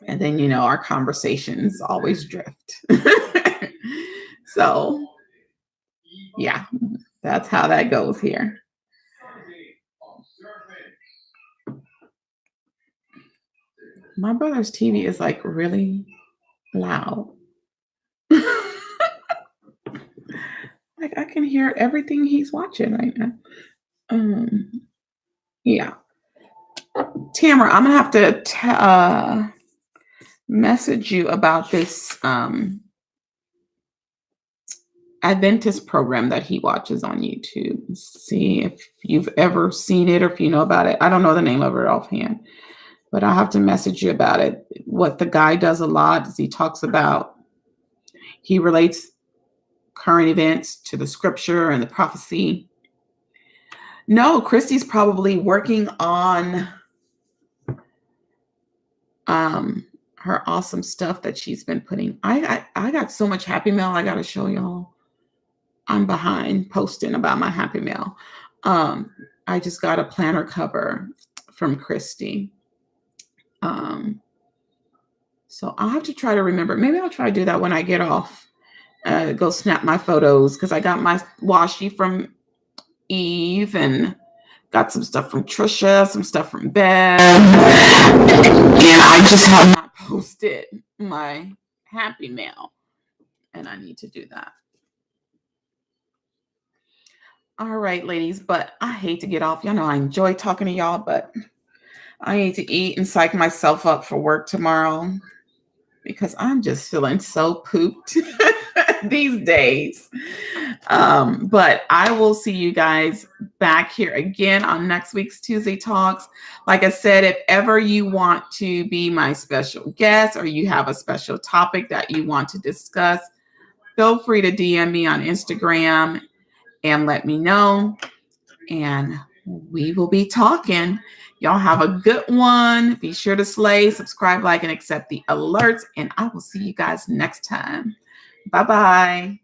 and then, you know, our conversations always drift. So, yeah, that's how that goes here. My brother's TV is like really loud. Like I can hear everything he's watching right now. Um, yeah. Tamara, I'm gonna have to message you about this Adventist program that he watches on YouTube. See if you've ever seen it or if you know about it. I don't know the name of it offhand, but I'll have to message you about it. What the guy does a lot is he relates current events to the scripture and the prophecy. No, Christy's probably working on her awesome stuff that she's been putting. I got so much Happy Mail I gotta show y'all. I'm behind posting about my Happy Mail. I just got a planner cover from Christy. So I'll have to try to remember. Maybe I'll try to do that when I get off. Go snap my photos because I got my washi from Eve and got some stuff from Trisha, some stuff from Bev. And I just have not posted my Happy Mail. And I need to do that. All right, ladies, but I hate to get off. Y'all know I enjoy talking to y'all, but I need to eat and psych myself up for work tomorrow because I'm just feeling so pooped these days. But I will see you guys back here again on next week's Tuesday Talks. Like I said, if ever you want to be my special guest or you have a special topic that you want to discuss, feel free to DM me on Instagram and let me know. And we will be talking. Y'all have a good one. Be sure to slay, subscribe, like, and accept the alerts. And I will see you guys next time. Bye-bye.